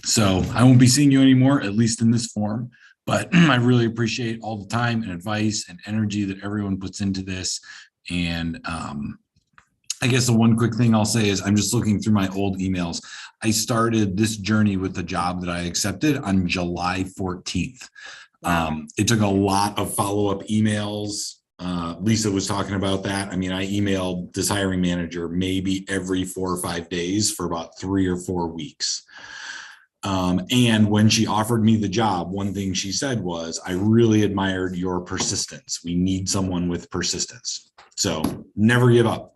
Speaker 10: So I won't be seeing you anymore, at least in this form, but I really appreciate all the time and advice and energy that everyone puts into this. And I guess the one quick thing I'll say is I'm just looking through my old emails. I started this journey with the job that I accepted on July 14th.
Speaker 2: Wow.
Speaker 10: It took a lot of follow-up emails. Lisa was talking about that. I mean, I emailed this hiring manager maybe every 4 or 5 days for about 3 or 4 weeks. And when she offered me the job, one thing she said was, I really admired your persistence. We need someone with persistence. So never give up.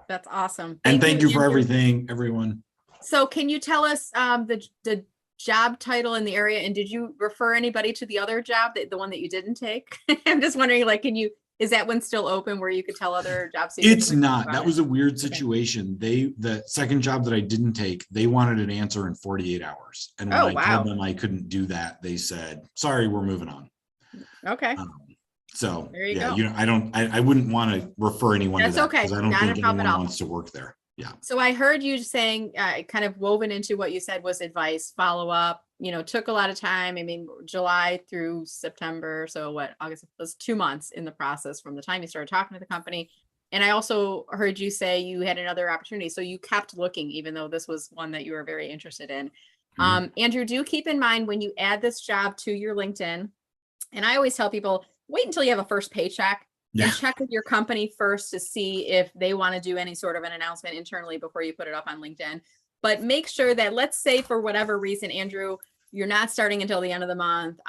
Speaker 2: That's awesome.
Speaker 10: And thank you for
Speaker 2: Andrew.
Speaker 10: everything, everyone.
Speaker 2: So can you tell us the job title in the area, and did you refer anybody to the other job, the one that you didn't take? I'm just wondering, like, is that one still open where you could tell other job seekers?
Speaker 10: It's not. That was a weird situation. The second job that I didn't take, they wanted an answer in 48 hours. And when I told them I couldn't do that, they said, sorry, we're moving on.
Speaker 2: Okay.
Speaker 10: So
Speaker 2: there you
Speaker 10: yeah,
Speaker 2: go.
Speaker 10: I wouldn't want to refer anyone
Speaker 2: That's
Speaker 10: to that
Speaker 2: okay.
Speaker 10: because I don't
Speaker 2: Not
Speaker 10: think
Speaker 2: a problem
Speaker 10: anyone
Speaker 2: at all.
Speaker 10: wants to work there. Yeah.
Speaker 2: So I heard you saying, kind of woven into what you said was advice, follow up, took a lot of time. I mean, July through September. So what, August was 2 months in the process from the time you started talking to the company. And I also heard you say you had another opportunity. So you kept looking, even though this was one that you were very interested in. Andrew, do keep in mind when you add this job to your LinkedIn, and I always tell people, wait until you have a first paycheck.
Speaker 10: Yeah.
Speaker 2: And check with your company first to see if they want to do any sort of an announcement internally before you put it up on LinkedIn. But make sure that, let's say for whatever reason, Andrew, you're not starting until the end of the month.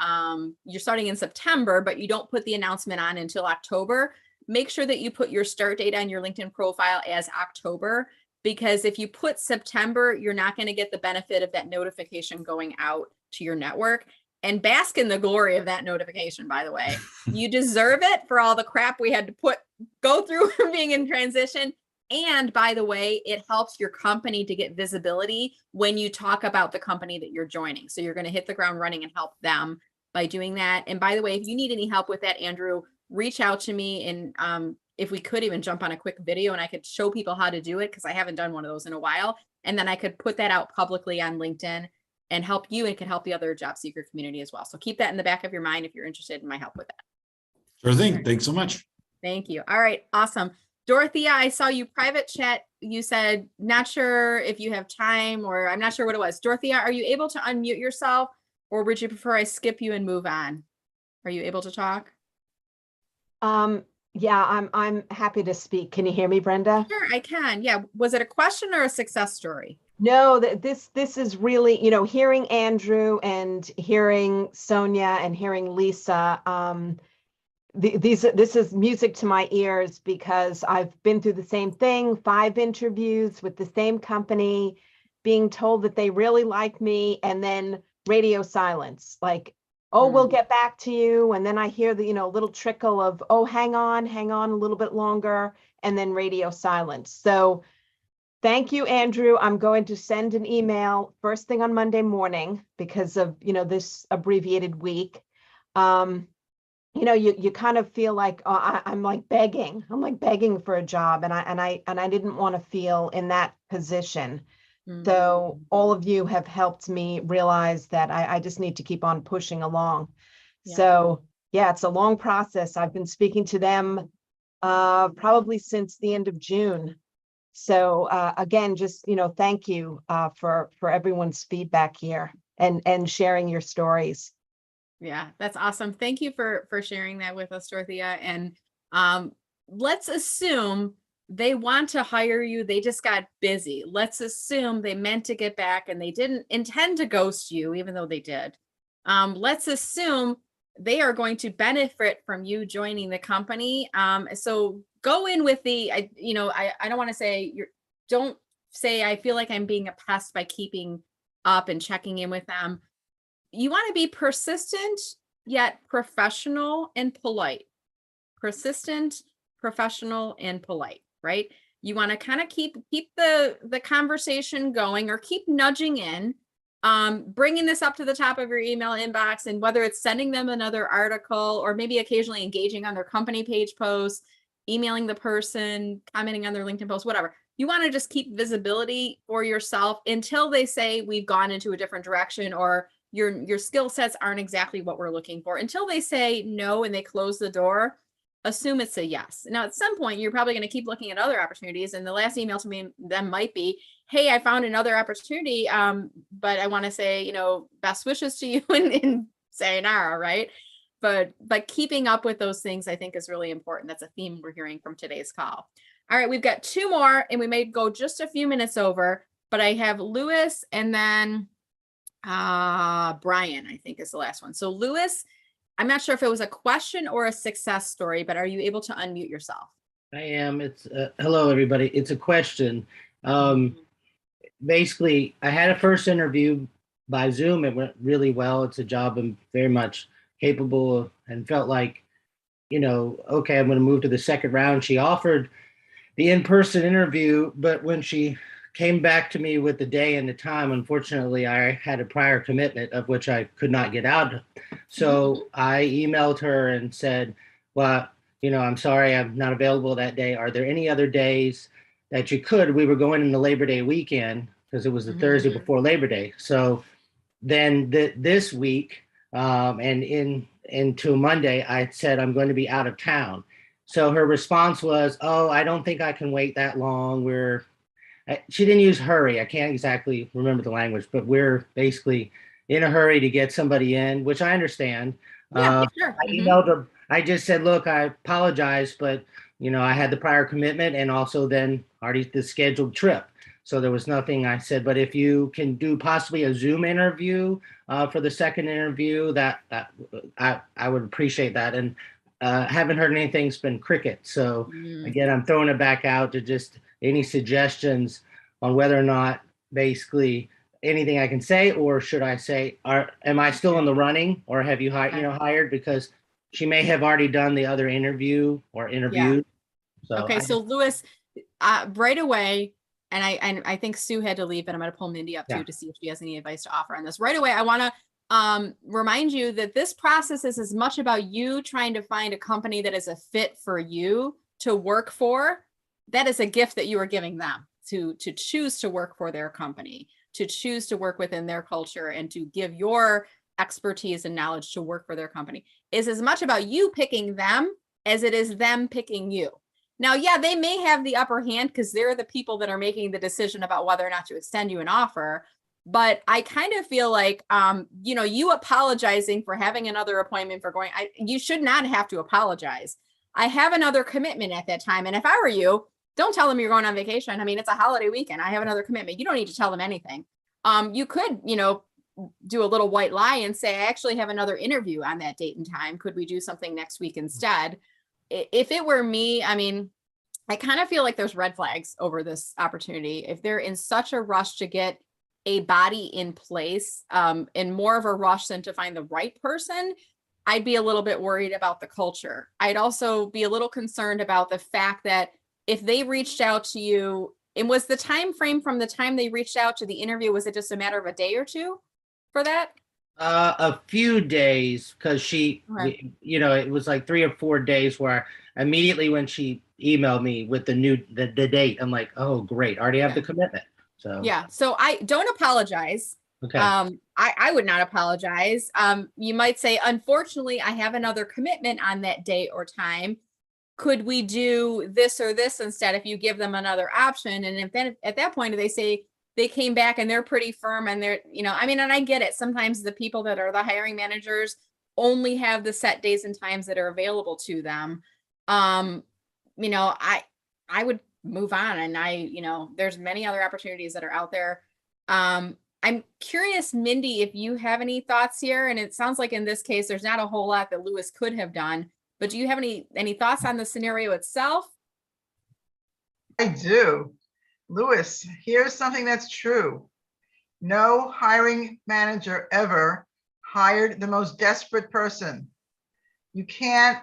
Speaker 2: You're starting in September, but you don't put the announcement on until October. Make sure that you put your start date on your LinkedIn profile as October, because if you put September, you're not going to get the benefit of that notification going out to your network. And bask in the glory of that notification, by the way. You deserve it for all the crap we had to go through being in transition. And by the way, it helps your company to get visibility when you talk about the company that you're joining. So you're going to hit the ground running and help them by doing that. And by the way, if you need any help with that, Andrew, reach out to me. And if we could even jump on a quick video and I could show people how to do it, because I haven't done one of those in a while. And then I could put that out publicly on LinkedIn and help you, and can help the other job seeker community as well. So keep that in the back of your mind if you're interested in my help with that.
Speaker 10: Sure thing. Thanks so much.
Speaker 2: Thank you. All right. Awesome. Dorothea, I saw you private chat. You said, not sure if you have time, or I'm not sure what it was. Dorothea, are you able to unmute yourself, or would you prefer I skip you and move on? Are you able to talk?
Speaker 11: Yeah, I'm happy to speak. Can you hear me, Brenda?
Speaker 2: Sure, I can. Yeah. Was it a question or a success story?
Speaker 11: No, this is really, hearing Andrew and hearing Sonia and hearing Lisa, this is music to my ears, because I've been through the same thing, 5 interviews with the same company, being told that they really like me, and then radio silence, like, oh, we'll get back to you. And then I hear the, little trickle of, oh, hang on a little bit longer, and then radio silence. So thank you, Andrew. I'm going to send an email first thing on Monday morning because of, this abbreviated week. You kind of feel like, oh, I'm like begging. I'm like begging for a job, and I didn't want to feel in that position. So all of you have helped me realize that I just need to keep on pushing along. Yeah. So yeah, it's a long process. I've been speaking to them probably since the end of June. So again, just, thank you for everyone's feedback here and sharing your stories.
Speaker 2: Yeah, that's awesome. Thank you for sharing that with us, Dorothea. And let's assume they want to hire you. They just got busy. Let's assume they meant to get back and they didn't intend to ghost you, even though they did. Let's assume they are going to benefit from you joining the company. So go in with I don't want to say don't say, I feel like I'm being a pest by keeping up and checking in with them. You want to be persistent, yet professional and polite. Persistent, professional, and polite, right? You want to kind of keep the conversation going, or keep nudging in, bringing this up to the top of your email inbox, and whether it's sending them another article, or maybe occasionally engaging on their company page posts, emailing the person, commenting on their LinkedIn post, whatever. You want to just keep visibility for yourself until they say we've gone into a different direction, or your skill sets aren't exactly what we're looking for. Until they say no and they close the door, assume it's a yes. Now, at some point, you're probably going to keep looking at other opportunities. And the last email to me then might be, hey, I found another opportunity, but I want to say, best wishes to you in sayonara, right? But keeping up with those things, I think, is really important. That's a theme we're hearing from today's call. All right, we've got 2 more, and we may go just a few minutes over, but I have Lewis and then Brian, I think, is the last one. So Lewis, I'm not sure if it was a question or a success story, but are you able to unmute yourself?
Speaker 12: I am. It's hello, everybody. It's a question. Basically, I had a first interview by Zoom. It went really well. It's a job I'm very much capable of, and felt like, okay, I'm going to move to the second round. She offered the in-person interview, but when she came back to me with the day and the time, unfortunately, I had a prior commitment of which I could not get out. So I emailed her and said, well, I'm sorry, I'm not available that day. Are there any other days that you could? We were going in the Labor Day weekend because it was the Thursday before Labor Day. So then this week and into Monday, I said, I'm going to be out of town. So her response was, oh, I don't think I can wait that long. She didn't use hurry. I can't exactly remember the language, but we're basically in a hurry to get somebody in, which I understand.
Speaker 2: Yeah, sure.
Speaker 12: I emailed her. I just said, look, I apologize, but I had the prior commitment and also then already the scheduled trip. So there was nothing. I said, but if you can do possibly a Zoom interview for the second interview, that I would appreciate that. And haven't heard anything. It's been cricket. So again, I'm throwing it back out to just any suggestions on whether or not basically anything I can say, or should I say, am I still in the running, or have you hired? Because she may have already done the other interview or interviewed. So
Speaker 2: okay, so Lewis, right away, and I think Sue had to leave, but I'm going to pull Mindy up too to see if she has any advice to offer on this. Right away, I want to remind you that this process is as much about you trying to find a company that is a fit for you to work for. That is a gift that you are giving them to choose to work for their company, to choose to work within their culture, and to give your expertise and knowledge to work for their company. Is as much about you picking them as it is them picking you. Now, yeah, they may have the upper hand because they're the people that are making the decision about whether or not to extend you an offer. But I kind of feel like, you apologizing for having another appointment for going, you should not have to apologize. I have another commitment at that time. And if I were you, don't tell them you're going on vacation. I mean, it's a holiday weekend. I have another commitment. You don't need to tell them anything. You could, do a little white lie and say, I actually have another interview on that date and time. Could we do something next week instead? If it were me, I mean, I kind of feel like there's red flags over this opportunity. If they're in such a rush to get a body in place, and more of a rush than to find the right person, I'd be a little bit worried about the culture. I'd also be a little concerned about the fact that if they reached out to you, and was the time frame from the time they reached out to the interview, was it just a matter of a day or two for that?
Speaker 12: A few days, because it was like 3 or 4 days where immediately when she emailed me with the date, I'm like, oh, great, already have the commitment. So
Speaker 2: yeah, so I don't apologize.
Speaker 12: Okay.
Speaker 2: I would not apologize. You might say, unfortunately, I have another commitment on that date or time. Could we do this or this instead if you give them another option? And if then at that point they say they came back and they're pretty firm and they're, and I get it. Sometimes the people that are the hiring managers only have the set days and times that are available to them. I would move on, and there's many other opportunities that are out there. I'm curious, Mindy, if you have any thoughts here, and it sounds like in this case, there's not a whole lot that Lewis could have done, but do you have any thoughts on the scenario itself?
Speaker 3: I do. Lewis, here's something that's true. No hiring manager ever hired the most desperate person. You can't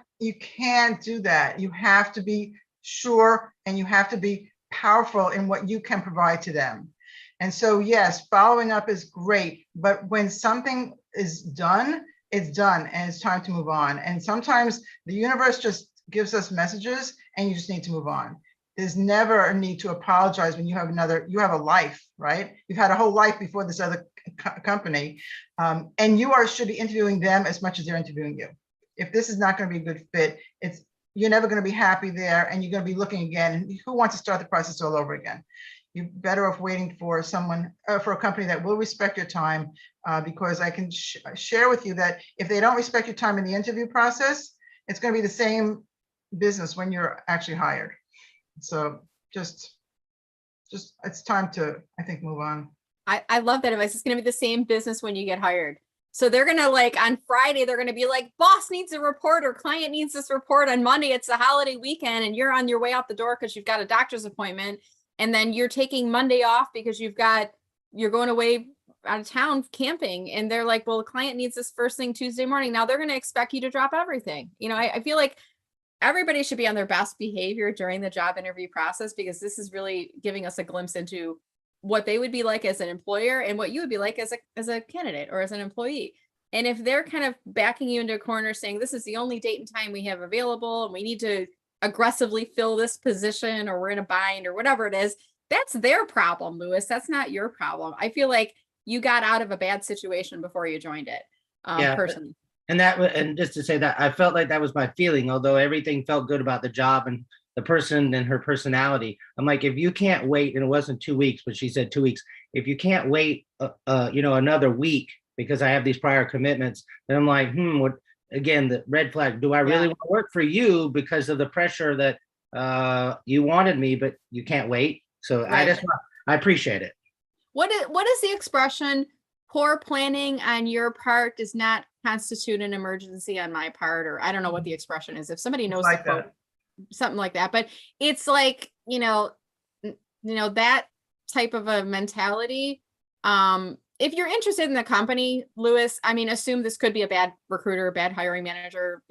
Speaker 3: do that. You have to be sure, and you have to be powerful in what you can provide to them. And so, yes, following up is great, but when something is done, it's done, and it's time to move on. And sometimes the universe just gives us messages and you just need to move on. There's never a need to apologize when you have a life, right? You've had a whole life before this other company, and you should be interviewing them as much as they're interviewing you. If this is not going to be a good fit, you're never going to be happy there, and you're going to be looking again. Who wants to start the process all over again? You're better off waiting for someone, for a company that will respect your time, because I can share with you that if they don't respect your time in the interview process, it's going to be the same business when you're actually hired. So just it's time to, I think, move on.
Speaker 2: I love that advice. It's going to be the same business when you get hired. So they're going to, like, on Friday, they're going to be like, boss needs a report or client needs this report. On Monday, it's a holiday weekend and you're on your way out the door because you've got a doctor's appointment. And then you're taking Monday off because you're going away out of town camping. And they're like, well, the client needs this first thing Tuesday morning. Now they're going to expect you to drop everything. You know, I feel like everybody should be on their best behavior during the job interview process, because this is really giving us a glimpse into what they would be like as an employer and what you would be like as a candidate or as an employee. And if they're kind of backing you into a corner saying, this is the only date and time we have available and we need to aggressively fill this position, or we're in a bind, or whatever it is, that's their problem, Louis. That's not your problem. I feel like you got out of a bad situation before you joined it, personally.
Speaker 12: And just to say that, I felt like that was my feeling, although everything felt good about the job and the person and her personality. I'm like, if you can't wait, and it wasn't 2 weeks, but she said 2 weeks. If you can't wait, another week because I have these prior commitments, then I'm like, what? Again, the red flag. Do I really want to work for you because of the pressure that you wanted me, but you can't wait? So right. I appreciate it.
Speaker 2: What is the expression? Poor planning on your part does not constitute an emergency on my part, or I don't know what the expression is. If somebody knows
Speaker 3: like
Speaker 2: the quote, something like that, but it's like, that type of a mentality. If you're interested in the company, Louis, I mean, assume this could be a bad recruiter, bad hiring manager,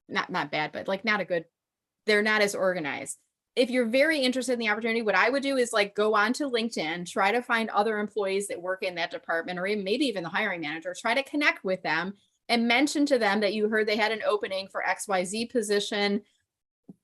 Speaker 2: not bad, but like they're not as organized. If you're very interested in the opportunity, what I would do is like go on to LinkedIn, try to find other employees that work in that department, or maybe even the hiring manager, try to connect with them and mention to them that you heard they had an opening for XYZ position.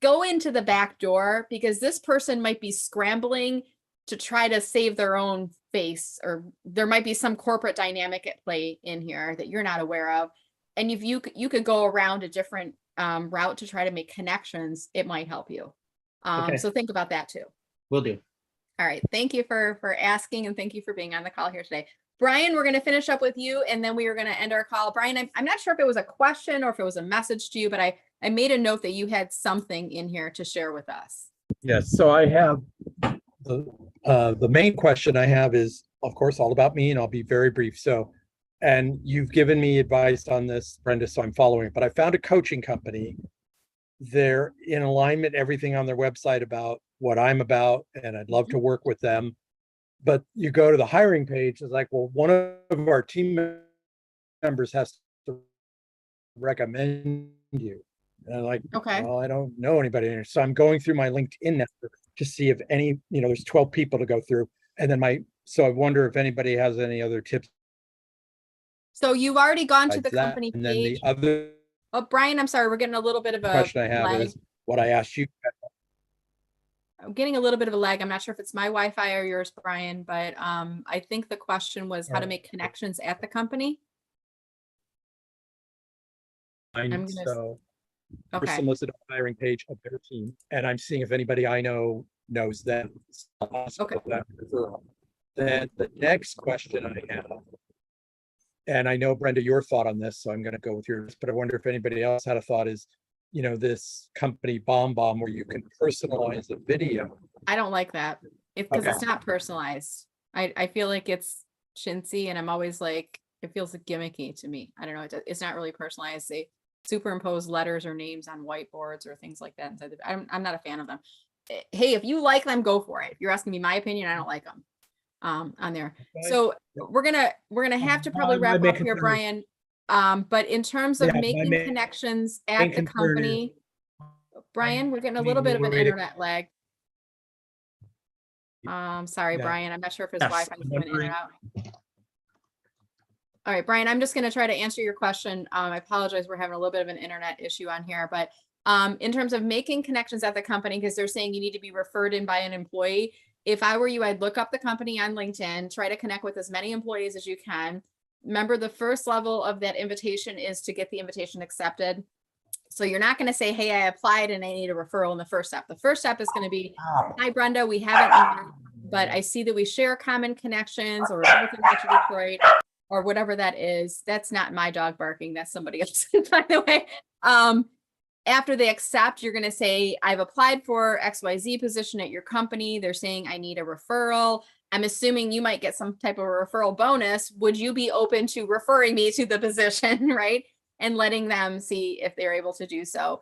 Speaker 2: Go into the back door, because this person might be scrambling to try to save their own face, or there might be some corporate dynamic at play in here that you're not aware of. And if you could go around a different route to try to make connections, it might help you.
Speaker 12: Okay.
Speaker 2: So think about that too.
Speaker 12: Will do.
Speaker 2: All right. Thank you for asking, and thank you for being on the call here today. Brian, we're going to finish up with you, and then we are going to end our call. Brian, I'm not sure if it was a question or if it was a message to you, but I made a note that you had something in here to share with us.
Speaker 13: Yes. So I have the main question I have is, of course, all about me, and I'll be very brief. So, and you've given me advice on this, Brenda, so I'm following it. But I found a coaching company. They're in alignment, everything on their website about what I'm about, and I'd love to work with them. But you go to the hiring page, it's like, well, one of our team members has to recommend you. And I'm like,
Speaker 2: okay,
Speaker 13: well, I don't know anybody in here. So I'm going through my LinkedIn network to see if any, there's 12 people to go through. And then so I wonder if anybody has any other tips.
Speaker 2: So you've already gone to the
Speaker 13: that.
Speaker 2: company
Speaker 13: And then
Speaker 2: page.
Speaker 13: the other
Speaker 2: Oh, Brian, I'm sorry. We're getting a little bit of a
Speaker 13: question I have
Speaker 2: lag.
Speaker 13: is what I asked you.
Speaker 2: I'm getting a little bit of a lag. I'm not sure if it's my Wi-Fi or yours, Brian, but I think the question was how to make connections at the company.
Speaker 13: So
Speaker 2: okay.
Speaker 13: person listed on the hiring page of their team, and I'm seeing if anybody I know knows them.
Speaker 2: Okay.
Speaker 13: Then the next question I have, and I know, Brenda, your thought on this, so I'm going to go with yours, but I wonder if anybody else had a thought is, this company BombBomb where you can personalize a video.
Speaker 2: I don't like that because it's not personalized. I feel like it's chintzy, and I'm always like, it feels gimmicky to me. I don't know. It's not really personalized. They superimpose letters or names on whiteboards or things like that. I'm not a fan of them. Hey, if you like them, go for it. If you're asking me my opinion, I don't like them on there. Okay. So we're gonna have to probably wrap up here, Brian. But in terms of making connections at the company, Brian, we're getting a little bit of an internet lag. Sorry, Brian. I'm not sure if his Wi-Fi is going in and out. All right, Brian, I'm just going to try to answer your question. I apologize. We're having a little bit of an internet issue on here, but in terms of making connections at the company, because they're saying you need to be referred in by an employee. If I were you, I'd look up the company on LinkedIn, try to connect with as many employees as you can. Remember, the first level of that invitation is to get the invitation accepted. So you're not going to say, hey, I applied and I need a referral in the first step. The first step is going to be, hi, Brenda, we haven't met, but I see that we share common connections, or both in Metro Detroit, or whatever that is. That's not my dog barking. That's somebody else, by the way. After they accept, you're going to say, I've applied for XYZ position at your company. They're saying I need a referral. I'm assuming you might get some type of a referral bonus. Would you be open to referring me to the position, right? And letting them see if they're able to do so.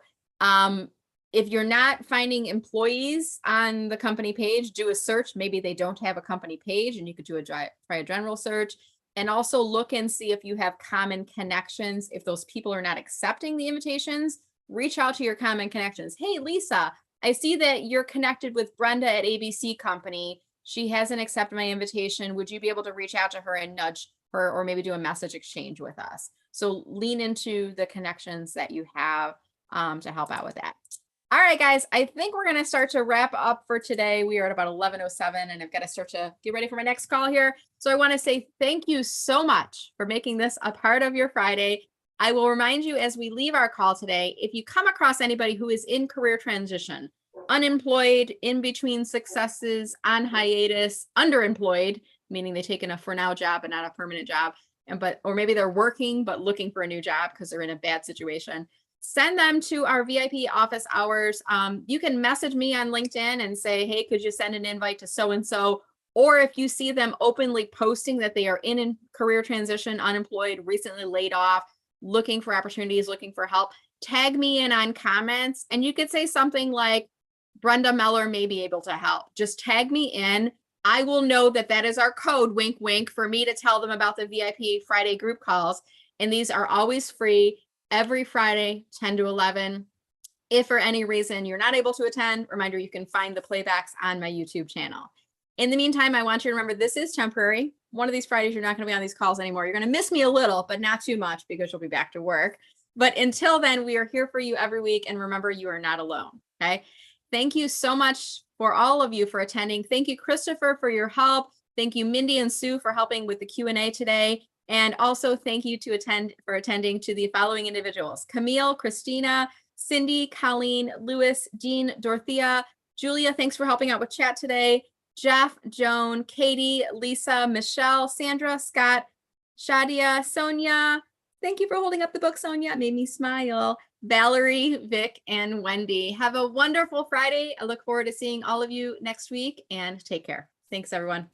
Speaker 2: If you're not finding employees on the company page, do a search. Maybe they don't have a company page, and you could do try a general search. And also look and see if you have common connections. If those people are not accepting the invitations, reach out to your common connections. Hey, Lisa, I see that you're connected with Brenda at ABC Company. She hasn't accepted my invitation. Would you be able to reach out to her and nudge her, or maybe do a message exchange with us? So lean into the connections that you have to help out with that. All right, guys, I think we're going to start to wrap up for today. We are at about 11:07, and I've got to start to get ready for my next call here. So I want to say thank you so much for making this a part of your Friday. I will remind you as we leave our call today, if you come across anybody who is in career transition, unemployed, in between successes, on hiatus, underemployed, meaning they taken a for now job and not a permanent job, or maybe they're working but looking for a new job because they're in a bad situation, send them to our VIP office hours. You can message me on LinkedIn and say, hey, could you send an invite to so-and-so? Or if you see them openly posting that they are in career transition, unemployed, recently laid off, looking for opportunities, looking for help, tag me in on comments. And you could say something like, Brenda Meller may be able to help. Just tag me in. I will know that that is our code, wink, wink, for me to tell them about the VIP Friday group calls. And these are always free every Friday, 10 to 11. If for any reason you're not able to attend, reminder, you can find the playbacks on my YouTube channel. In the meantime, I want you to remember this is temporary. One of these Fridays, you're not going to be on these calls anymore. You're going to miss me a little, but not too much, because you'll be back to work. But until then, we are here for you every week. And remember, you are not alone. Okay. Thank you so much for all of you for attending. Thank you, Christopher, for your help. Thank you, Mindy and Sue, for helping with the Q&A today. And also thank you for attending to the following individuals: Camille, Christina, Cindy, Colleen, Lewis, Jean, Dorothea, Julia, thanks for helping out with chat today. Jeff, Joan, Katie, Lisa, Michelle, Sandra, Scott, Shadia, Sonia. Thank you for holding up the book, Sonia. It made me smile. Valerie, Vic, and Wendy. Have a wonderful Friday. I look forward to seeing all of you next week, and take care. Thanks, everyone.